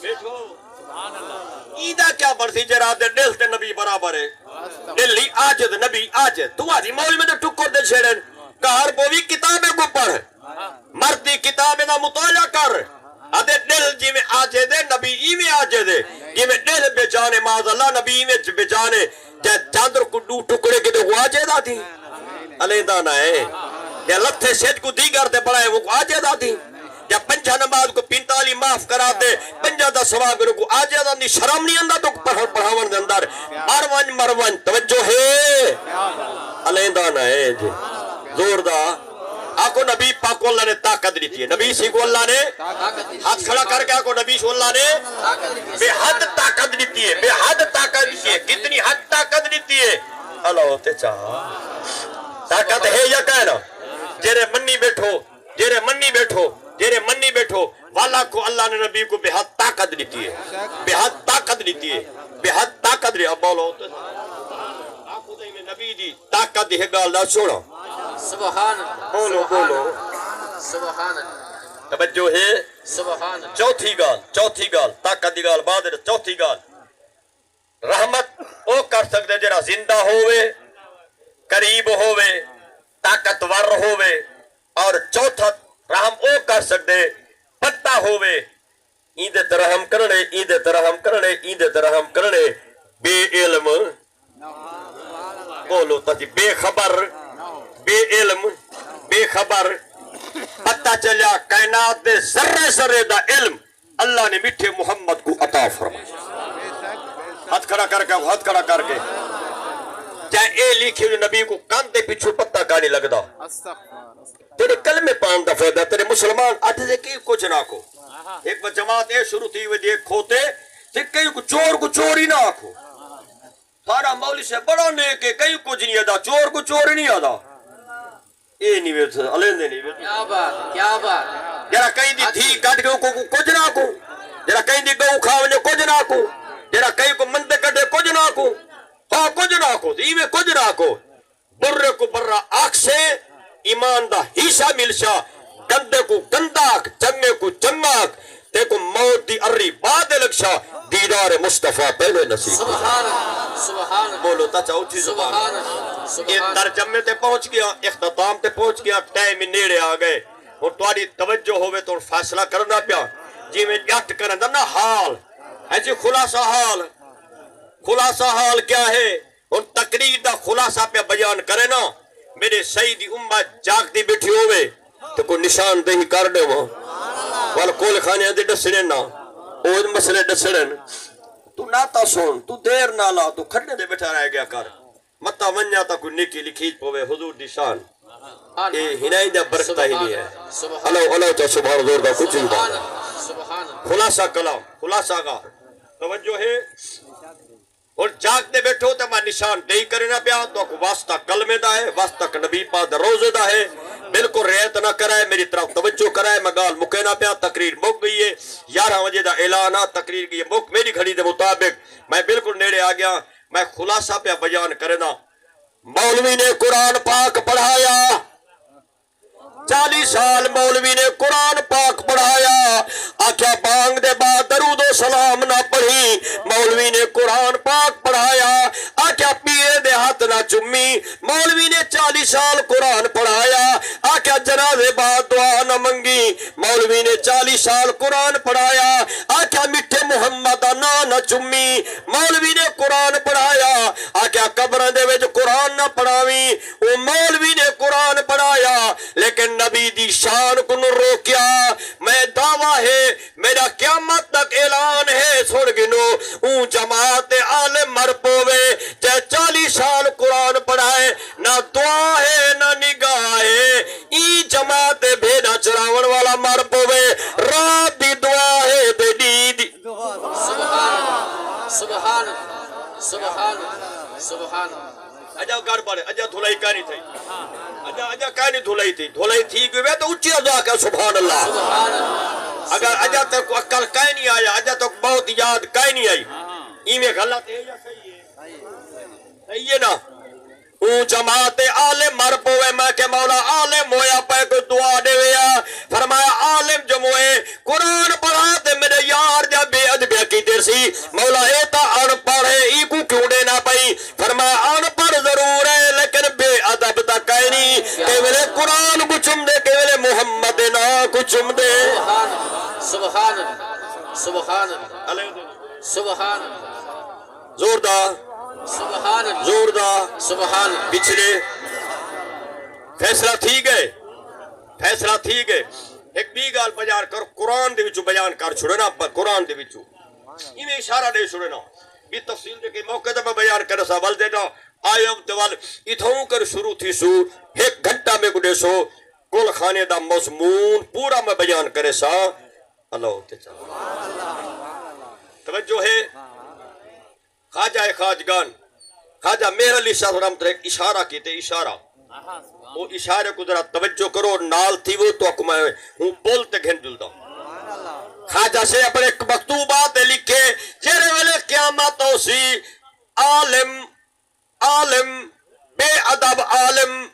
بیٹھو ایدہ کیا برسی جراب دے دل تے نبی برابر ہے دلی آجد نبی آجد تو آجی مولی میں دے ٹکر دے چھڑن کہر بوی کتابیں کو پڑھ مردی کتابیں دا مطالعہ کر ادھے دل جی میں آجے دے نبی ای میں آجے دے جی میں دل بے جانے معاذ اللہ نبی ای میں بے جانے جے چاندر کو دو ٹکڑے کے دے وہ آجے دا تھی علیدہ نہ ہے جے لتھے سیٹ کو دیگر دے پڑھائے وہ آجے دا تھی یا پنجہ نماز کو 45 معاف کرا دے پنجہ دا ثواب کو آجے دا نہیں شرم نہیں اندہ تو پڑھاون دے اندر مروان توجہ ہے علیندہ نہ ہے جی زور دا آکو نبی پاک کو اللہ نے طاقت دیتی ہے. نبی سی کو اللہ نے ہاتھ کھڑا کر کے آکو نبی کو اللہ نے بے حد طاقت دیتی ہے. بے حد طاقت دیتی ہے. کتنی حد طاقت دیتی ہے اللہ ہوتے چاہا. طاقت ہے یا کہنا جیرے منی بیٹھو جیرے منی بیٹھو جیرے منی بیٹھو والا کو اللہ نے نبی کو بے حد طاقت دیتی ہے. بے حد طاقت دیتی ہے. بے حد طاقت دی. اب بولو آکو دے میں نبی دی طاقت دی ہے گال دا چھوڑا. سبحان بولو بولو سبحان توجہ ہے. سبحان چوتھی گال طاقت دی گال بعد چوتھی گال رحمت او کر سکتے جڑا زندہ ہوئے قریب ہوئے طاقتور ہوئے. اور چوتھا رحم او کر سکتے پتہ ہوئے ایندے ترحم کرنے ایندے ترحم کرنے ایندے ترحم کرنے بے علم بولو تاکہ بے خبر بے علم بے خبر پتہ چلیا کائنات دے ذرے ذرے دا علم اللہ نے میٹھے محمد کو عطا فرمایا. ہاتھ کھڑا کر کے ہاتھ کھڑا کر کے چاہے اے لکھی ہوئی نبی کو کان دے پیچھو پتہ کا نہیں لگدا. تیرے کلمے پان دا فائدہ تیرے مسلمان آج سے کی کچھ نہ کو. ایک بار جماعت اے شروع تھی ہوئی دیکھ کھوتے کہ کئی کو چور ہی نہ آکھو. سارا مولی سے بڑا نیک ہے کئی کچھ نہیں ادا چور ہی نہیں ادا. اے نہیں ویت علیندے نہیں ویت کیا بات کیا بات جرا کہیں دی تھی کٹ کے کو کچھ نہ کو. جرا کہیں دی گو کھاونے کچھ نہ کو. جرا کہیں کو مندے کٹے کچھ نہ کو. ہاں کچھ نہ کو ایویں کچھ نہ کو. برے کو برا آنکھ سے ایمان دا حصہ ملشا. گندے کو گنداک چنگے کو چنگاک تے کو موت دی اری بعد لگشا. دیدار مصطفیٰ پہلے نصیب. سبحان سبحان بولو تا چاہو تھی زبان. سبحان یہ سبحان ترجمے تے پہنچ گیا اختتام تے پہنچ گیا ٹائم نیڑے آ گئے. اور تمہاری توجہ ہوئے تو فیصلہ کرنا پیا جی میں جٹ کرنا نا حال ایسی خلاصہ حال کیا ہے. اور تقریر دا خلاصہ پہ بیان کرے نا میرے سیدی امت جاگتی بیٹھی ہوئے تو کوئی نشان دہی کر دے وہ والا کول خانے دے ڈسنے نا او مسئلے ڈسنے تو ناتا سون تو دیر نہ لا تو کھڑنے دے بیٹھا رہ گیا کر متا ونیا تا کوئی نکی لکھیج پوے حضور دی شان اے ہنائی دا برکتہ ہی نہیں ہے. اللہ تا سبحان زور دا کچھ نہیں دا. سبحان خلاصہ کلام خلاصہ گا توجہ ہے. اور جاگتے بیٹھو تو میں نشان دہی کرنا پیا تو واسطہ کلمے دا ہے واسطہ نبی پاک دا روزے دا ہے. بالکل ریت نہ کرائے میری طرف توجہ کرائے. میں گال مکینا پیا تقریر مک گئی ہے 11 بجے دا اعلان آ تقریر کی مک میری گھڑی دے مطابق میں بالکل نیڑے آ گیا. میں خلاصہ پہ بیان کرنا. مولوی نے قرآن پاک پڑھایا 40 سال مولوی نے قرآن پاک پڑھایا. آکھیا بانگ دے بعد درود و سلام نہ پڑھی. مولوی نے قرآن پاک پڑھایا. آکھیا پیرے دے ہاتھ نہ چمی. مولوی نے 40 سال قرآن پڑھایا. آکھیا جنازے بعد دعا نہ منگی. مولوی نے 40 سال قرآن پڑھایا. آکھیا میٹھے محمد دا نام نہ چمی. مولوی نے قرآن پڑھایا. آکھیا قبر دے وچ قرآن نہ پڑھاویں. او مولوی نے قرآن پڑھایا لیکن نبی دی شان کو نہ روکیا. میں دعویٰ ہے میرا قیامت تک اعلان ہے سن گنو اون جماعت عالم مر پوے چاہے 40 سال قرآن پڑھائے نہ دعا ہے نہ نگاہ ہے. ای جماعت بھیڑا چراون والا مر پوے رات دی دعا ہے تے دی سبحان سبحان سبحان سبحان اجا گھر پڑے اجا دھلائی کانی تھی اجا کانی دھلائی تھی کہ تو اچھی ادا کہ سبحان اللہ. اگر اجا تک عقل کہیں نہیں آیا اجا تک بہت یاد کہیں نہیں آئی ای میں غلط ہے یا صحیح ہے نا. اون جماعت عالم مر پوے میں کہ مولا عالم ہویا پہ کوئی دعا دے ویا. فرمایا عالم جو موئے قرآن پڑھا دے میرے یار جا بے ادبیہ کی دیر سی. مولا اے تا ان پڑھ ہے ای کو کیوں دینا پئی. فرمایا ان پڑھ ضرور ہے لیکن بے ادب تا کہیں نہیں کہ میرے قرآن کو چم دے کہ میرے محمد نا کو چم دے. سبحان سبحان سبحان زوردار سبحان زوردار سبحان پچھلے فیصلہ تھی گئے ایک بھی گال بیان کر قرآن دے وچوں بیان کر چھوڑنا قرآن دے وچوں ایویں اشارہ دے چھوڑنا بھی تفصیل دے کے موقع تے میں بیان کر سا ول دینا آیام تے ول اتھوں کر شروع تھی سو 1 گھنٹہ میں گڈے سو کل خانے دا مضمون پورا میں بیان کرے سا اللہ تے چاہا توجہ ہے خواجہ خواجگان خواجہ مہر علی شاہ رحمت ایک اشارہ کیتے اشارہ وہ اشارے کو ذرا توجہ کرو نال تھی وہ تو اکمہ ہوں بولتے گھن جلدا خواجہ سے اپنے مکتوبات لکھے جیرے والے قیامت ہوسی عالم عالم بے ادب عالم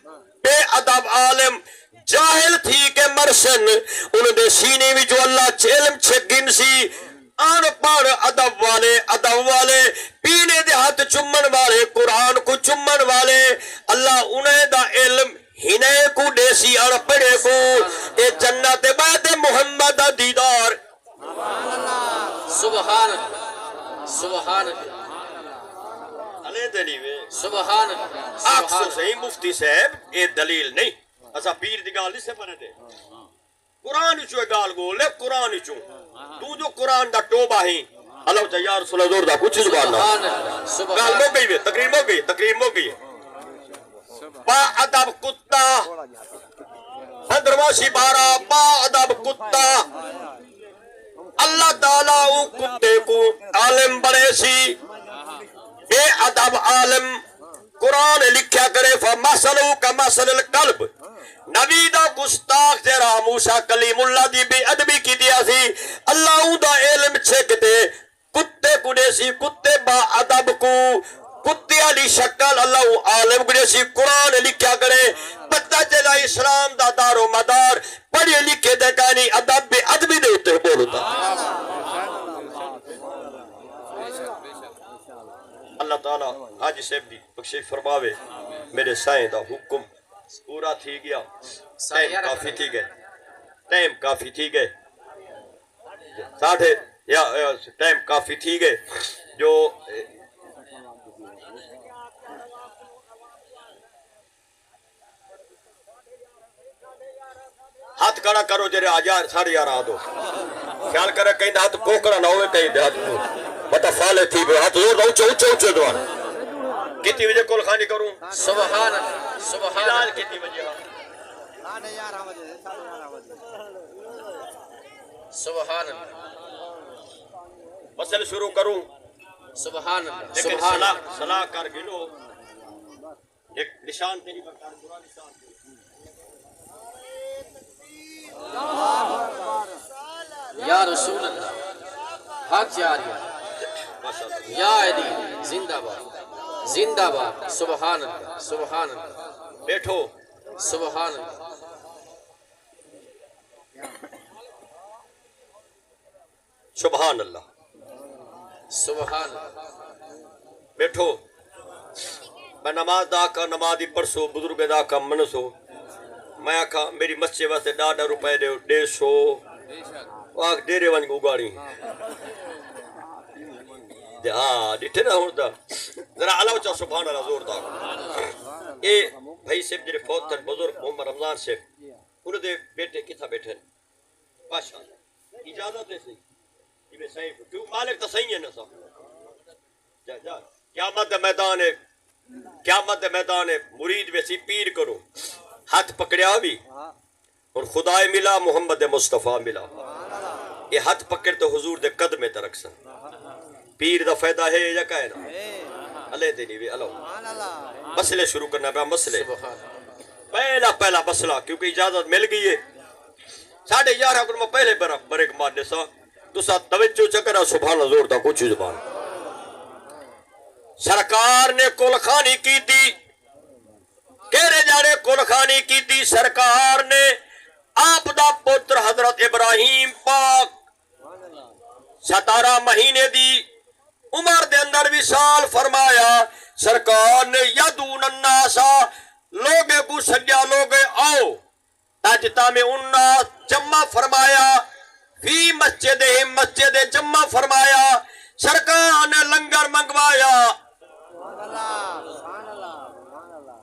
بے ادب عالم جاہل تھی کہ مرسن انہوں نے سینے میں جو اللہ علم چھگن سی آن پاڑ ادب والے پینے دے ہاتھ چمن والے قرآن کو چمن والے اللہ انہیں دا علم ہنے کو دیسی آن پڑے کو اے جنت بعد محمد دیدار سبحان اللہ سبحان اللہ علیہ دلیوے سبحان اللہ آکسو صحیح مفتی صاحب اے دلیل نہیں اسا پیر دی گال نہیں سے پڑھے دے قرآن چوئے گال گو لے قرآن چو تو جو قرآن دا ٹوبہ ہی اللہ چاہ یا رسول اللہ زور دا کچھ زبان نہ گال مو گئی ہے تقریر مو گئی با ادب کتا 15واں سپارہ با ادب کتا اللہ تعالیٰ او کتے کو عالم بڑے سی بے ادب عالم قرآن لکھیا کرے فَمَثَلُهُ كَمَثَلِ الْقَلْبِ نبی دا گستاخ جرا موسیٰ کلیم اللہ دی بے ادبی کی دیا سی اللہ دا علم چھک دے کتے کو دے سی کتے با ادب کو کتے علی شکل اللہ عالم کو دے سی قرآن لکھیا کرے پتہ چلا اسلام دا دار و مدار پڑھے لکھے دے کانی ادب بے ادبی دے ہوتے بولتا اللہ تعالیٰ حاجی صاحب دی بخشش فرماوے میرے سائیں دا حکم پورا تھی گیا ٹائم کافی تھی گئے ٹائم کافی تھی گئے ساڑھے یا ٹائم کافی تھی گئے جو ہاتھ کڑا کرو جرے آجار 11:30 آدھو خیال کرے کہیں دا ہاتھ کوکڑا نہ ہوئے کہیں دے ہاتھ بتا فالے تھی بے ہاتھ زور دا اچھے دوار کتنی وجہ کول خانی کروں سبحان اللہ سبحان فلال اللہ کتنی وجہ سبحان اللہ مسئلہ شروع کروں سبحان اللہ لیکن سبحان اللہ صلاح کر گلو ایک نشان تیری بکار برا نشان یا رسول اللہ حق جاریہ یا علی زندہ باد زندہ باد سبحان اللہ سبحان اللہ بیٹھو سبحان اللہ سبحان اللہ سبحان اللہ بیٹھو میں نماز دا کا نمازی پرسو بزرگ دا کا منسو میں آکھا میری مسجد واسطے ڈاڈا روپے دے 150 واک ڈیرے ونج اگاڑی ہاں ڈٹھے نہ ہوتا ذرا علاوہ چاہ سبحان اللہ زور دا اے بھائی صاحب جڑے فوت تھے بزرگ محمد رمضان صاحب انہوں دے بیٹے کتھا بیٹھے ماشاء اللہ اجازت ہے صحیح یہ صحیح کیوں مالک تو صحیح ہے نا صاحب جا جا قیامت میدان ہے قیامت میدان ہے مرید ویسی پیر کرو ہاتھ پکڑیا بھی اور خدا ملا محمد مصطفیٰ ملا یہ ہاتھ پکڑ تو حضور دے قدمے ترک سن پیر دا فائدہ ہے یا کہے نا اللہ دے لیوے اللہ مسئلے شروع کرنا پہ مسئلے پہلا مسئلہ کیونکہ اجازت مل گئی ہے 11:30 کو میں پہلے بریک مار دے سا تو ساتھ توجہ چکرہ سبحان زور دا کچھ زبان سرکار نے کل خانی کی تھی کہرے جانے کل خانی کی تھی سرکار نے آپ دا پتر حضرت ابراہیم پاک 17 مہینے دی عمر دے اندر وصال فرمایا سرکار نے یدون الناسا لوگے کو سجا لوگے آؤ تاجتا میں انہا جمع فرمایا فی مسجد جمع فرمایا سرکار نے لنگر منگوایا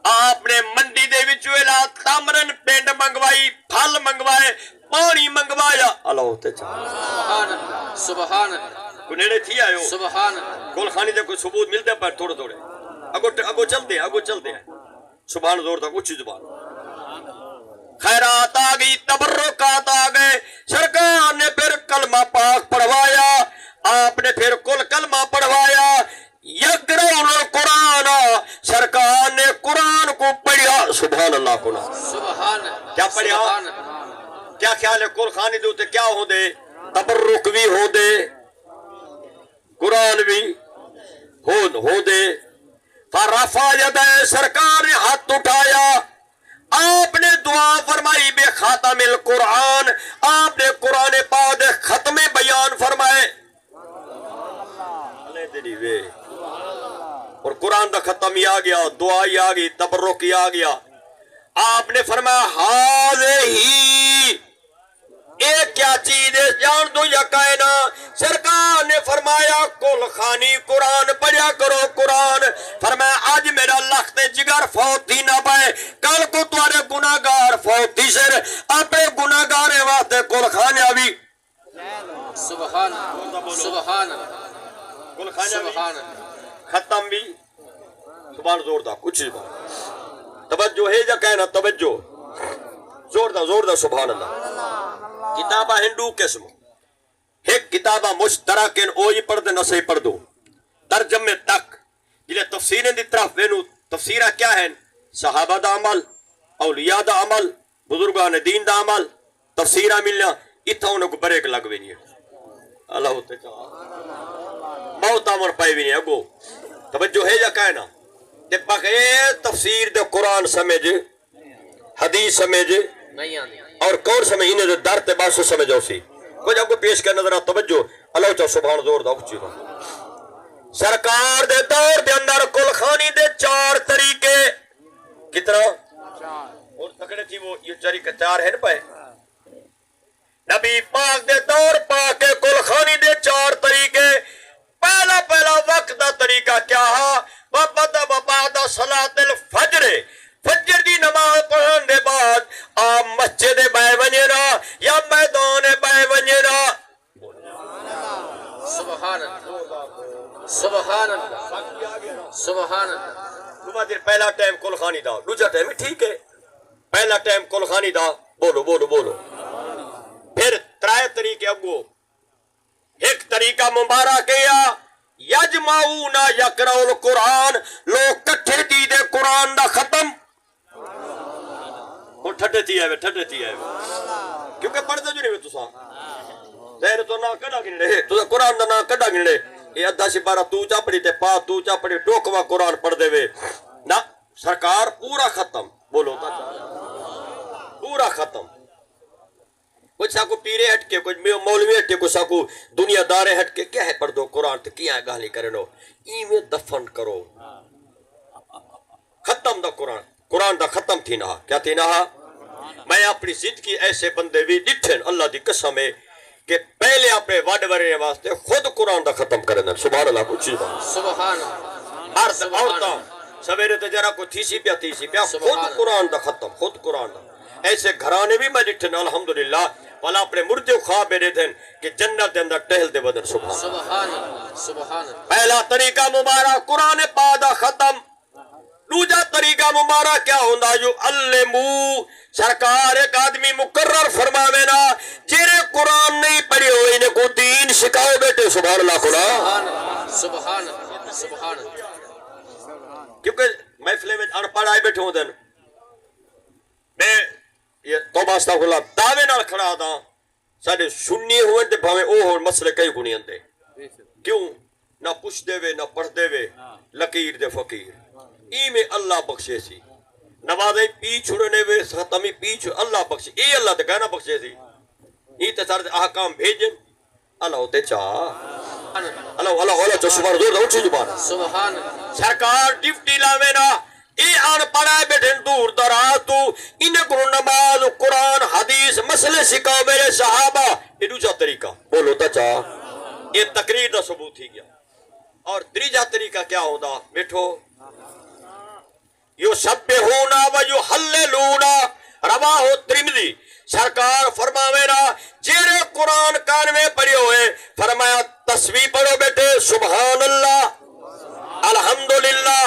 آپ نے منڈی دے وچویلا تامرن پینڈ منگوائی پھل منگوائے پانی منگوایا اللہ ہوتے چاہا سبحان اللہ سبحان اللہ کوئی نیڑے تھی آئے ہو سبحان اللہ کول خانی دے کوئی ثبوت ملتے ہیں پر تھوڑے اگو چل دے سبحان زور تھا کچھ زبان خیرات آ گئی، تبرکات آ گئے، سرکار نے پھر کلمہ پاک پڑھوایا، آپ نے پھر کل کلمہ پڑھوایا، یقرؤون القرآن، سرکار نے قرآن کو پڑھا، سبحان اللہ کو نا سبحان کیا پڑھا؟ سبحان کیا خیال ہے کل خانی دے کیا ہو دے؟ تبرک بھی ہو دے، قرآن بھی ہو دے۔ فرفع یدہ، سرکار نے ہاتھ اٹھایا، آپ نے دعا فرمائی بے خاتم القرآن، آپ نے قرآن پاک ختم بیان فرمائے، اور قرآن دا ختم ہی آ گیا، دعا ہی آ گئی، تبرک ہی آ گیا۔ آپ نے فرمایا ہی ایک کیا چیز ہے جان دو یا کائنا؟ سرکار نے فرمایا کل خانی قرآن پڑھا کرو، قرآن۔ فرمایا آج میرا لخت جگر فوت ہی نہ پائے، کل کو تمہارے گناہگار فوت ہی سر، اپنے گناہگار واسطے کل خانیہ بھی سبحان سبحان کل خانیہ بھی سبحان ختم بھی، زبان زور دا کچھ زبان توجہ ہے یا کہنا توجہ زور دا سبحان اللہ۔ کتابہ ہندو قسم ایک کتابہ مشترکن اوہی پڑھ دے نہ صحیح پڑھ دو ترجمے تک جلے تفسیریں دی طرف وینو، تفسیرہ کیا ہے؟ صحابہ دا عمل، اولیاء دا عمل، بزرگان دین دا عمل، تفسیرہ ملنا اتھا انہوں کو بریک لگ بھی نہیں ہے، اللہ ہوتے چاہا بہت عمر پائے بھی نہیں ہے۔ اگو توجہ ہے یا کہنا کہ بغیر تفسیر دے قرآن سمجھ، حدیث سمجھ نہیں آنی اور کون سمجھ انہیں دے در تے باسو سمجھو سی کچھ آپ کو پیش کر نظر توجہ اللہ چاہو سبحان زور دا اچھی دا سرکار دے دور دے اندر کل خانی دے 4 طریقے، کتنا اور تکڑے تھی وہ یہ طریقے 4 ہیں پائے نبی پاک دے دور پاک کل خانی دے 4 طریقے۔ پہلا وقت دا طریقہ کیا ہے؟ وَبَعْدَ صَلَاةِ الْفَجْرِ، فجر دی نماز پڑھن دے بعد آپ مسجد بائے ونجرا یا میدان بائے ونجرا، سبحان سبحان سبحان تمہارے پہلا ٹائم کل خانی دا، دوسرا ٹائم ٹھیک ہے، پہلا ٹائم کل خانی دا، بولو پھر 3 طریقے اگو۔ ایک طریقہ مبارک کیا یجمعون یقرؤ القرآن، لوگ کٹھے دی دے قرآن دا ختم وہ ٹھٹے تھی ہے کیونکہ پڑھتے جو نہیں میں تسا زہر تو نہ کڑا گنڑے تو قرآن دا نہ کڑا گنڑے یہ ادھا سپارہ تو چاپڑی تے پا تو چاپڑی ٹوکوا قرآن پڑھ دے وے نہ، سرکار پورا ختم، بولو تا پورا ختم۔ کچھ ساکو پیرے ہٹ کے، کچھ مولوی ہٹ کے، کچھ ساکو دنیا دارے ہٹ کے، کیا ہے پڑھ دو قرآن تے کیا ہے گالی کرنو ایویں دفن کرو، ختم دا قرآن دا ختم تھی نہا، کیا تھی نہا؟ میں اپنی زندگی ایسے بندے بھی ڈٹھن اللہ دی قسم ہے کہ پہلے اپنے وڈ ورے واسطے خود قرآن دا ختم کرنا، سبحان اللہ کچھ چیز سبحان ہر عورتاں سویرے تے جرا کو تھی سی پیا خود قرآن دا ختم، خود قرآن دا۔ ایسے گھرانے بھی میں ڈٹھن الحمدللہ والا اپنے مردے خواب میرے دن کہ جنت دے اندر ٹہل دے بدن، سبحان سبحان پہلا طریقہ مبارک قرآن پاک دا ختم۔ دوجا طریقہ مبارک کیا ہوندا جو علمو، سرکار ایک آدمی مقرر فرماوے نا جیرے قرآن نہیں پڑھی ہوئی انہیں کو دین سکھاؤ بیٹے، سبحان اللہ کھلا سبحان سبحان کیونکہ محفلے میں ان پڑھ آئے بیٹھے ہوں دن میں یہ توبہ استغفراللہ دعوے نال کھڑا دا ساڑھے سنی ہوئے تے بھاوے او ہو مسئلے کئی گنی اندے کیوں نہ پوچھ دے وے نہ پڑھ دے وے لکیر دے فقیر ای میں اللہ بخشے سی نوازے پی چھڑنے وے ختمی پی چھڑ اللہ بخشے ای اللہ تے کہنا بخشے سی ای تے سارے احکام بھیجن اللہ ہوتے چاہ اللہ چاہ سبحان دور دا اچھی زبان سبحان سرکار ڈیوٹی لاوے نا اے آن پڑھائے بیٹھن دور دراز تو انہیں کو نماز قرآن حدیث مسئلے سکھاؤ میرے صحابہ یہ دوسرا طریقہ بولو تا چاہ یہ تقریر دا ثبوت ہی گیا۔ اور تیجا طریقہ کیا ہوتا بیٹھو یو سبحونا و یو حللونا، رواہ ترمذی سرکار فرماوے نا جیرے قرآن کانوے پڑھے ہوئے فرمایا تسبیح پڑھو بیٹے سبحان اللہ الحمدللہ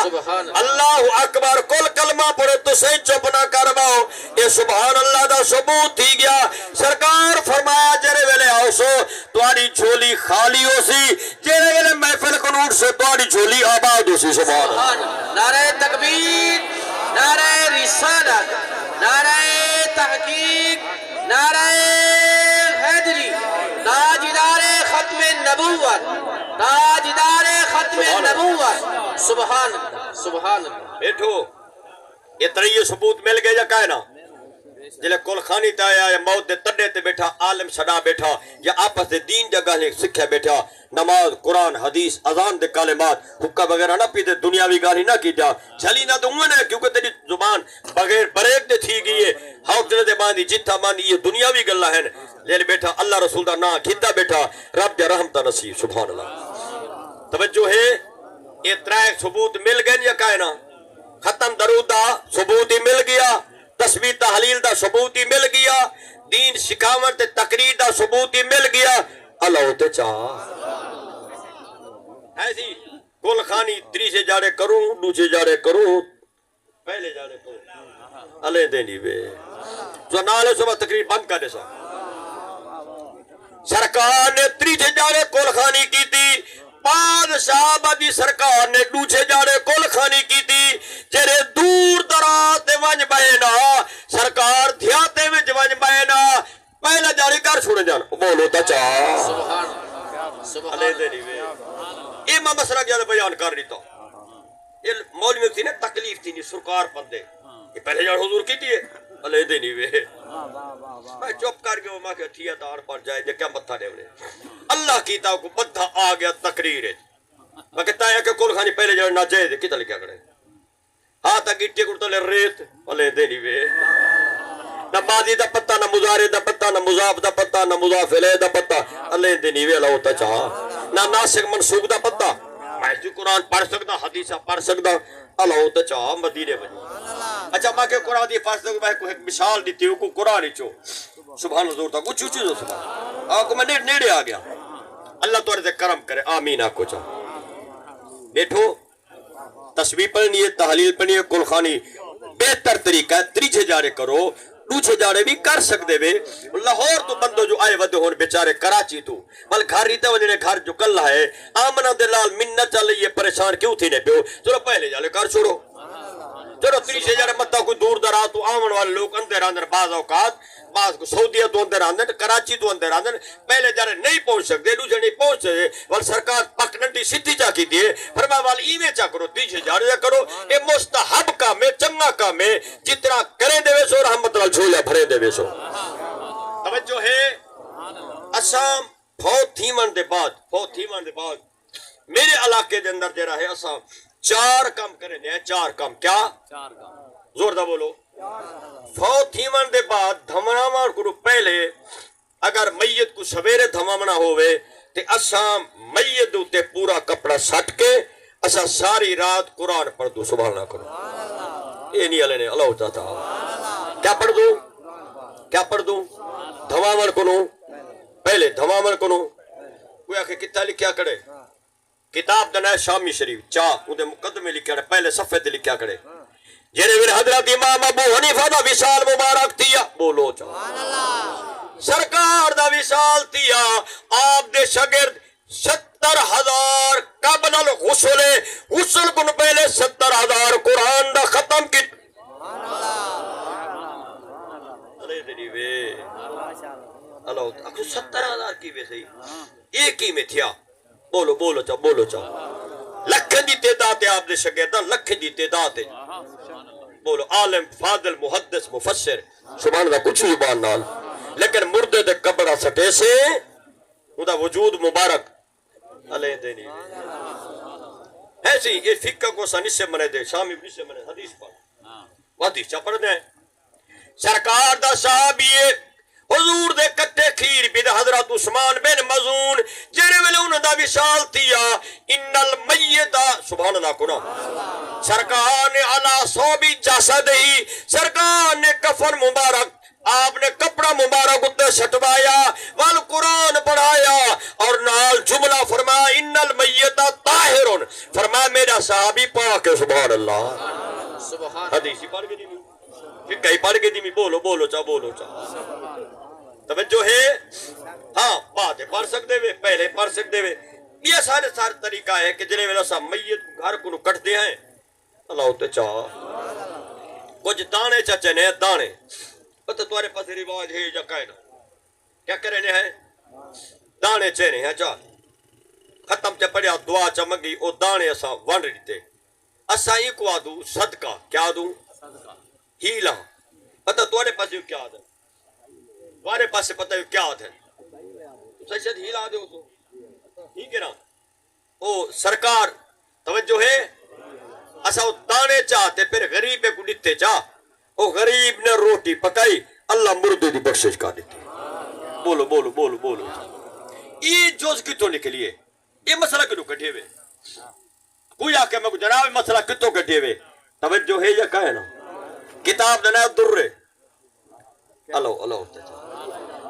اللہ اکبر کل کلمہ کلمہ پڑھے تو صحیح چپ نہ کرواؤ یہ سبحان اللہ دا ثبوت تھی گیا سرکار فرمایا جرے ویلے آؤ سو تواڈی جھولی خالی ہو سی جرے ویلے محفل قنوت سے تواڈی جھولی آباد ہو سی سبحان اللہ نعرہ تکبیر نعرہ رسالت نعرہ تحقیق نعرہ حیدری تاجدار ختم نبوت تاجدار ختم نبوت سبحان اللہ سبحان اللہ بیٹھو یہ تریہ ثبوت مل گئے یا کہے نا جلے کل خانی تے آیا یا موت دے تڈے تے بیٹھا عالم سڑا بیٹھا یا آپس دے دین جگہ لے سکھیا بیٹھا نماز قرآن حدیث اذان دے کلمات حکا وغیرہ نہ پیتے دنیاوی گالی نہ کی جا چلی نہ تو ہے کیونکہ تیری زبان بغیر بریک دے تھی گئی ہے ہاؤٹر دے باندھی جتھا باندھی یہ دنیاوی گلہ ہے لے بیٹھا اللہ رسول دا نا کھتا بیٹھا رب دے رحمتہ نصیب سبحان اللہ توجہ ہے یہ ترائے ثبوت مل گئے یا کہے نا ختم درود دا ثبوت ہی مل گیا تسبیح تحلیل دا ثبوت ہی مل گیا دین شکاوت تے تقریر دا ثبوت ہی مل گیا اللہ تے چاہ ایسی کل خانی تری سے جاڑے کروں دوسرے جاڑے کروں پہلے جاڑے کروں اللہ دینی بے جو نالے صبح تقریر بند کر دے سا سرکار نے تری سے جاڑے کل خانی کی تھی بادشاہ بدی سرکار نے دوچے جاڑے کل خانی کی تھی جرے دور دراتے ونج بہنا سرکار دھیاتے وچ ونج بہنا پہلا جاڑے کر چھوڑے جان بولو تا چاہ سبحان اللہ سبحان اللہ دینی بے یہ میں مسئلہ کیا بیان کر رہی تو یہ مولوی تھی نا تکلیف تھی نہیں سرکار پندے یہ پہلے جاڑ حضور کی تھی اللہ دینی بے میں چپ کر کے وہ ماں کے تھیا دار پر جائے جے کیا متھا دے انہیں اللہ کی تاؤ کو بدھا آ گیا تقریر ہے میں کہتا ہے کہ کل خانی پہلے جاڑ نہ جائے دے کتا لکھیا کرے ہاں تا گٹے کرتا لے ریت اللہ دینی بے نہ ماضی دا پتہ نہ مضارع دا پتہ نہ مضاف دا پتہ نہ مضاف الیہ دا پتہ اللہ دینی وے اللہ ہوتا چاہ نہ ناسخ منسوخ دا پتہ میں جو قرآن پڑھ سکتا حدیثہ پڑھ سکتا اللہ ہوتا چاہ مدینے بجو اچھا ماں کے قرآن دی فرض دے میں ایک مثال دیتی ہوں کو قرآن ہی چو سبحان حضور تک کچھ چیز ہو سبحان آقا میں نیڑے آ گیا اللہ تو عرض کرم کرے آمین آقا چاہ بیٹھو تسبیح پڑھنی ہے تحلیل پڑھنی ہے کل خانی بہتر طریقہ ہے تریچے جارے کرو دوچے جاڑے بھی کر سکتے بے لاہور تو بندو جو آئے ودے ہون بیچارے کراچی تو بل گھر ریتے وجنے گھر جو کل ہے آمنہ دلال منت چلے یہ پریشان کیوں تھی نے پیو چلو پہلے جالے کر چھوڑو چلو تریشے جاڑے مطا کوئی دور درا تو آمن والے لوگ اندر اندر بعض اوقات بعض کو سعودیہ تو اندر اندر کراچی تو اندر اندر پہلے جاڑے نہیں پہنچ سکتے دوسرے نہیں پہنچ سکتے ول سرکار پکنڈی سیدھی چا کی دیے فرما والی ایویں چا کرو تریشے جاڑے جا کرو اے مستحب کام ہے چنگا کام ہے جتنا کریں دے ویسو رحمت وال جھولے بھرے دے ویسو توجہ ہے اسام فوت تھیمن دے بعد میرے علاقے دے اندر جرا ہے اسام 4 کام کریں دے 4 کام کیا 4 کام زور دا بولو فوت تھیمن دے بعد دھمناما کو پہلے اگر میت کو سویرے دھمامنا ہوئے تے اسام میت تے پورا کپڑا سٹ کے اسا ساری رات قرآن پڑھ دو سبحان اللہ کرو یہ نہیں علیہ نے اللہ ہوتا تھا کیا پڑھ دوں دھمامن کنو پہلے دھمامن کنو کوئی آکھے کتا لکھیا کرے کتاب دنا ہے شامی شریف چاہ اندھے مقدمے لکھیا کرے پہلے صفحے تے لکھیا کرے جنہیں من حضرت امام ابو حنیفہ دا وصال مبارک تھیا بولو چاہ سرکار دا وصال تھیا آپ دے شگرد 70,000 قبل الغسل غسل کن پہلے 70,000 قرآن دا ختم کی ارے دنی وے اللہ اکھو 70,000 کی وے صحیح ایک ہی میں تھیا بولو چاہ لکھن دی تعداد آپ دے شگردہ لکھن دی تعداد ہے بولو عالم فاضل محدث مفسر سبحان اللہ کچھ زبان نال لیکن مردے دے قبرہ سٹے سے اندہ وجود مبارک علیہ دینی ایسی یہ فقہ کو سا نسے منے دے شامی نسے منے حدیث پڑھ حدیث چا پڑھ دیں سرکار دا صحابی حضور دے کٹے کھیر بھی دے حضرت عثمان بن مظعون جنہیں ویلے انہوں دا وصال تھیا ان المیتا سبحان اللہ کنا سرکار نے علا صوبی جسد ہی سرکار نے کفن مبارک آپ نے کپڑا مبارک اتنے سٹوایا والقرآن پڑھایا اور نال جملہ فرمایا ان المیتا طاہرون فرمایا میرا صحابی پاک ہے سبحان اللہ سبحان حدیث ہی پڑھ کے دیمی پھر کئی پڑھ کے دیمی بولو بولو چاہ بولو چاہ توجہ ہے ہاں باتیں پڑھ سکتے ہوئے پہلے پڑھ سکتے ہوئے یہ سارے طریقہ ہے کہ جنہیں ویلا سا میت گھر کو کٹتے ہیں اللہ ہوتے چاہ کچھ دانے چاچے نے دانے پتہ تمہارے پاس رواج ہے یا کہنا کیا کرنے ہیں دانے چہنے ہیں چاہ ختم چا پڑیا دعا چا منگی او دانے اسا ونڈ دیتے اسا ہی کو آدھو صدقہ کیا دوں ہیلا پتہ تمہارے پاس کیا آدھا تمہارے پاس سے پتہ کیا آدھا سید ہیلا دے تو ٹھیک ہے نا او سرکار توجہ ہے اسا او دانے چاہتے پھر غریب کو دیتے چاہ او غریب نے روٹی پکائی اللہ مردے دی بخشش کا دیتی بولو بولو بولو بولو یہ جوز کتوں نکلیے یہ مسئلہ کتوں کٹھے ہوئے کوئی آکے میں کو جناب مسئلہ کتوں کٹھے ہوئے توجہ ہے یا کہے نا کتاب دینا درے اللہ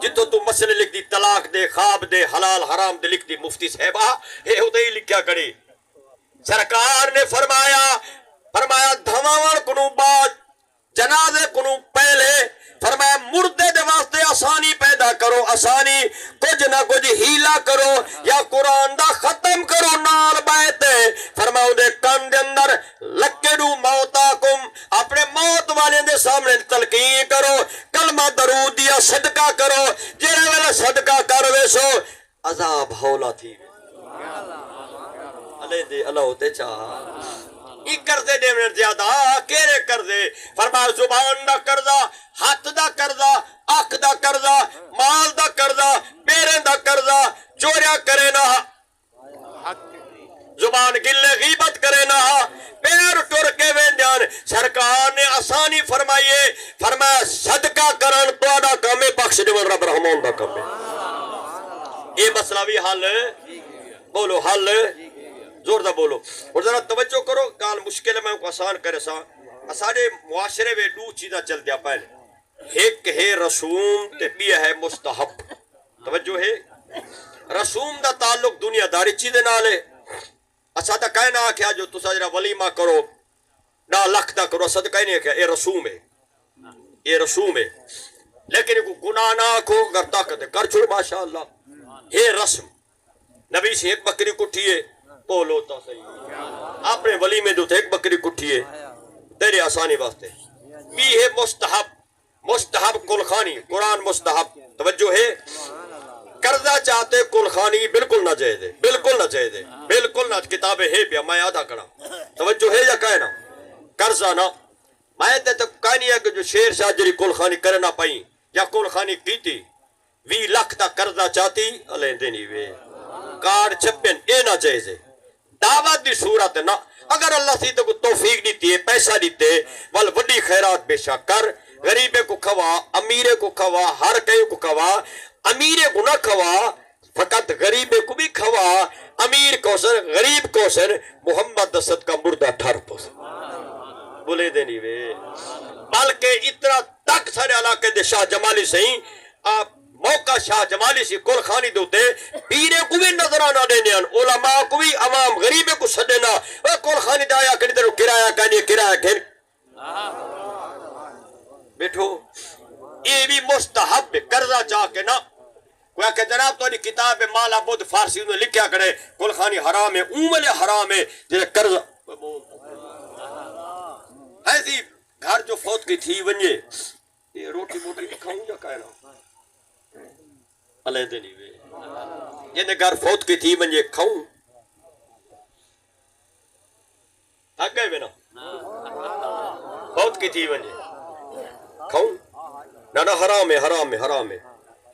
جتو تو مسئلے لکھ دی طلاق دے خواب دے حلال حرام دے لکھ دی مفتی صاحبہ ہے ہو دے لکھیا کری سرکار نے فرمایا دھماوان کنو بعد جنازے کنو پہلے فرمایا مردے دے واسطے آسانی پیدا کرو آسانی کچھ نہ کچھ ہیلا کرو یا قرآن دا ختم کرو نال بیتے فرماؤ دے کان دے اندر لکڑو موتاکم اپنے موت والے دے سامنے تلقین کرو کلمہ درود دیا صدقہ کرو جیرے ویلے صدقہ کروے سو عذاب ہولا تھی علیہ دے اللہ ہوتے چاہ ای کردے دے میں زیادہ کیرے کردے فرمایا زبان دا کردہ ہاتھ دا کردہ آنکھ دا کردہ مال دا کردہ پیریں دا کردہ چوریا کرے نہ زبان گلے غیبت کرے نہ پیر ٹر کے ویندیان سرکار نے آسانی فرمائیے فرمایا صدقہ کرن تو آدھا کمیں بخش دیون رب رحمان دا کمیں یہ مسئلہ بھی حل بولو حل زور دا بولو اور ذرا توجہ کرو کال مشکل ہے میں کو آسان کرے سا اساڑے معاشرے میں دو چیزاں چل دیا پہلے ایک ہے رسوم تے بھی ہے مستحب توجہ ہے رسوم دا تعلق دنیا داری چیزیں نہ لے اسا تا کہنا کیا جو تسا جرا ولیمہ کرو نہ لکھ دا کرو اسا تا کہنے کیا یہ رسوم ہے یہ رسوم ہے لیکن کو گناہ نہ کو اگر طاقت کر چھوڑ ماشاءاللہ یہ رسم نبی سے ایک بکری کٹھیے بولو تا صحیح اپنے ولی میں دو تھے ایک بکری کٹھیے تیرے آسانی واسطے بھی ہے مستحب کلخانی قرآن مستحب توجہ ہے قرضہ چاہتے کلخانی بالکل نہ جائے دے بالکل نہ جائے دے بالکل نہ کتابیں ہے بھی میں آدھا کرا توجہ ہے یا کہنا قرضہ نہ میں تے تو کہنی ہے کہ جو شیر شاہ جری کلخانی کرنا پائیں یا کلخانی کیتی 20 لاکھ دا قرضہ چاہتی علیہ دینی وے کارڈ چھپن اے نہ جائے دے دعوت دی صورت نہ اگر اللہ سی تو توفیق دیتی ہے پیسہ دیتے وال وڈی خیرات بے شک کر غریبے کو کھوا امیرے کو کھوا ہر کئی کو کھوا امیرے کو نہ کھوا فقط غریبے کو بھی کھوا امیر کو سن غریب کو سن محمد دست کا مردہ ٹھر پس بولے دینی وے بلکہ اتنا تک سارے علاقے دے شاہ جمالی سہیں آپ موقع شاہ جمالی سی کل خانی دوتے پیرے کو بھی نظرانہ دینے علماء کو بھی عوام غریبے کو سدینا کل خانی دایا کنی در کرایہ کہنی کرایہ گھر بیٹھو یہ بھی مستحب قرضہ چاہ کے نا کوئی کہ جناب تو انہی کتاب مالا بود فارسی انہوں نے لکھیا کرے کل خانی حرام ہے اومل حرام ہے جنہیں قرضہ ایسی گھر جو فوت کی تھی ونجے یہ روٹی موٹی کھاؤں یا کہنا علیہ دینی وے جنہیں گھر فوت کی تھی ونجے کھاؤں تھک گئے وے نا فوت کی تھی ونجے کھاؤں نہ حرام ہے حرام ہے حرام ہے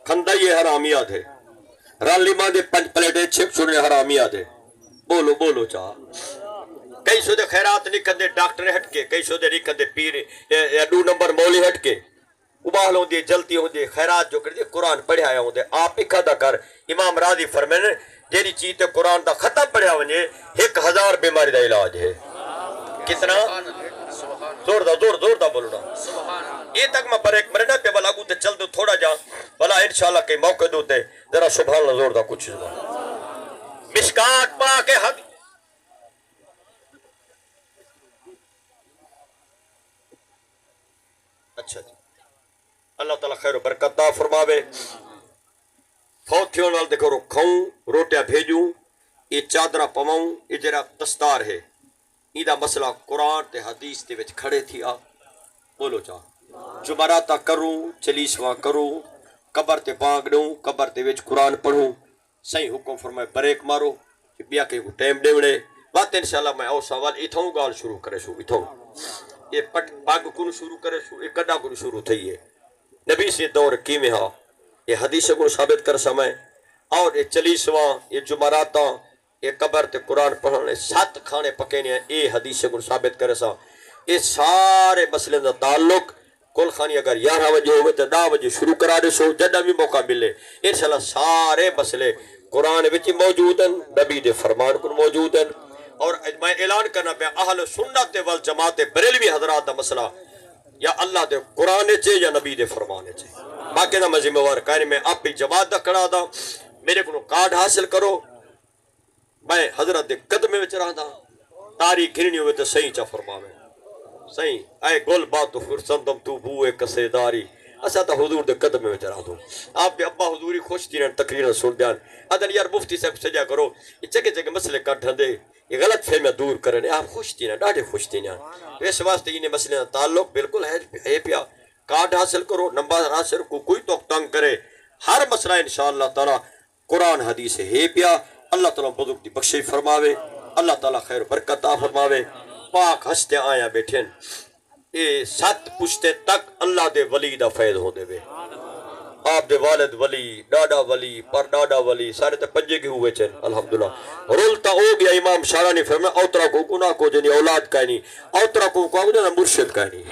کھندائی حرامیات ہے رالی ماں دے 5 پلیٹیں چھپ چھوڑنے حرامیات ہے بولو بولو چاہ کئی سو دے خیرات نہیں کھندے ڈاکٹر ہٹ کے کئی سو دے نہیں کھندے پیر یا 2 نمبر مولی ہٹ کے اباہل ہوں دے جلتی ہوں دے خیرات جو کر دے قرآن پڑھے آیا ہوں دے آپ ایک دا کر امام راضی فرمائے جیری چیز تے قرآن دا ختم پڑھے آئے 1000 بیماری دا علاج ہے کتنا زور دا بولو نا یہ تک میں پر ایک مرنہ پہ بلا گو تے چل دو تھوڑا جا بلا انشاءاللہ کئی موقع دو تے ذرا سبحان اللہ زور دا کچھ مشکات پاک حد تعالیٰ خیر و برکت عطا فرماوے فوت تھیون وال دیکھو رو کھاؤں روٹیاں بھیجوں یہ چادرہ پواؤں یہ جرا دستار ہے ایدہ مسئلہ قرآن تے حدیث تے وچ کھڑے تھی آ بولو چاہ جمعراتہ کروں چلیسواں کروں قبر تے پانگ دوں قبر تے وچ قرآن پڑھوں صحیح حکم فرمائے بریک مارو کہ بیا کہ ٹائم ڈیوڑے بات انشاءاللہ میں او سوال اتھوں گال شروع کرے سو اتھوں یہ پاگ کن شروع کرے سو یہ کڈا کن شروع تھی ہے نبی سے دور کی میں ہاں یہ حدیث کو ثابت کر سمائے اور یہ چلیسواں یہ جمعراتاں یہ قبر تے قرآن پڑھنے 7 کھانے پکینے ہیں یہ حدیث کو ثابت کرے سا یہ سارے مسئلے دا تعلق کل خانی اگر 11 بجے ہوئے تو 10 بجے شروع کرا دے سو جدہ بھی موقع ملے انشاءاللہ سارے مسئلے قرآن وچ موجود ہیں نبی دے فرمان کو موجود ہیں اور میں اعلان کرنا پہ اہل سنت والجماعت بریلوی حضرات دا مسئلہ یا اللہ دے قرآن چے یا نبی دے فرمانے چے باقی دا میں ذمہ وار کہنے میں آپ بھی جماعت دا کڑا دا میرے کو کارڈ حاصل کرو میں حضرت دے قدمے وچ رہا دا تاریخ گھرنی ہوئے تو صحیح چا فرماوے صحیح اے گل بات تو فرسندم تو بوئے کسے داری اسا تا حضور دے قدمے وچ رہا دو آپ بھی ابا حضوری خوش تھی رہن تقریرن سن دیان ادھر یار مفتی صاحب سجا کرو یہ جگہ جگہ مسئلے کٹ دے یہ غلط فہمیاں دور کرنے آپ خوش تھی رہن ڈاڑے خوش تھی رہن اس واسطے انہیں مسئلے تعلق بالکل ہے پیا کارڈ حاصل کرو نمبر حاصل کو کوئی تو تنگ کرے ہر مسئلہ انشاءاللہ تعالی قرآن حدیث ہے پیا اللہ تعالیٰ بزرگ دی بخشی فرماوے اللہ تعالیٰ خیر برکت عطا فرماوے پاک ہستے آیا بیٹھیں اے 7 پشتے تک اللہ دے ولی دا فیض ہو دے بے آپ دے والد ولی ڈاڈا ولی پر ڈاڈا ولی سارے تے پنجے کے ہوئے چین الحمدللہ رولتا ہو گیا امام شارانی فرمائے اوترا کو کنا کو جنی اولاد کہنی اوترا کو جنی مرشد کہنی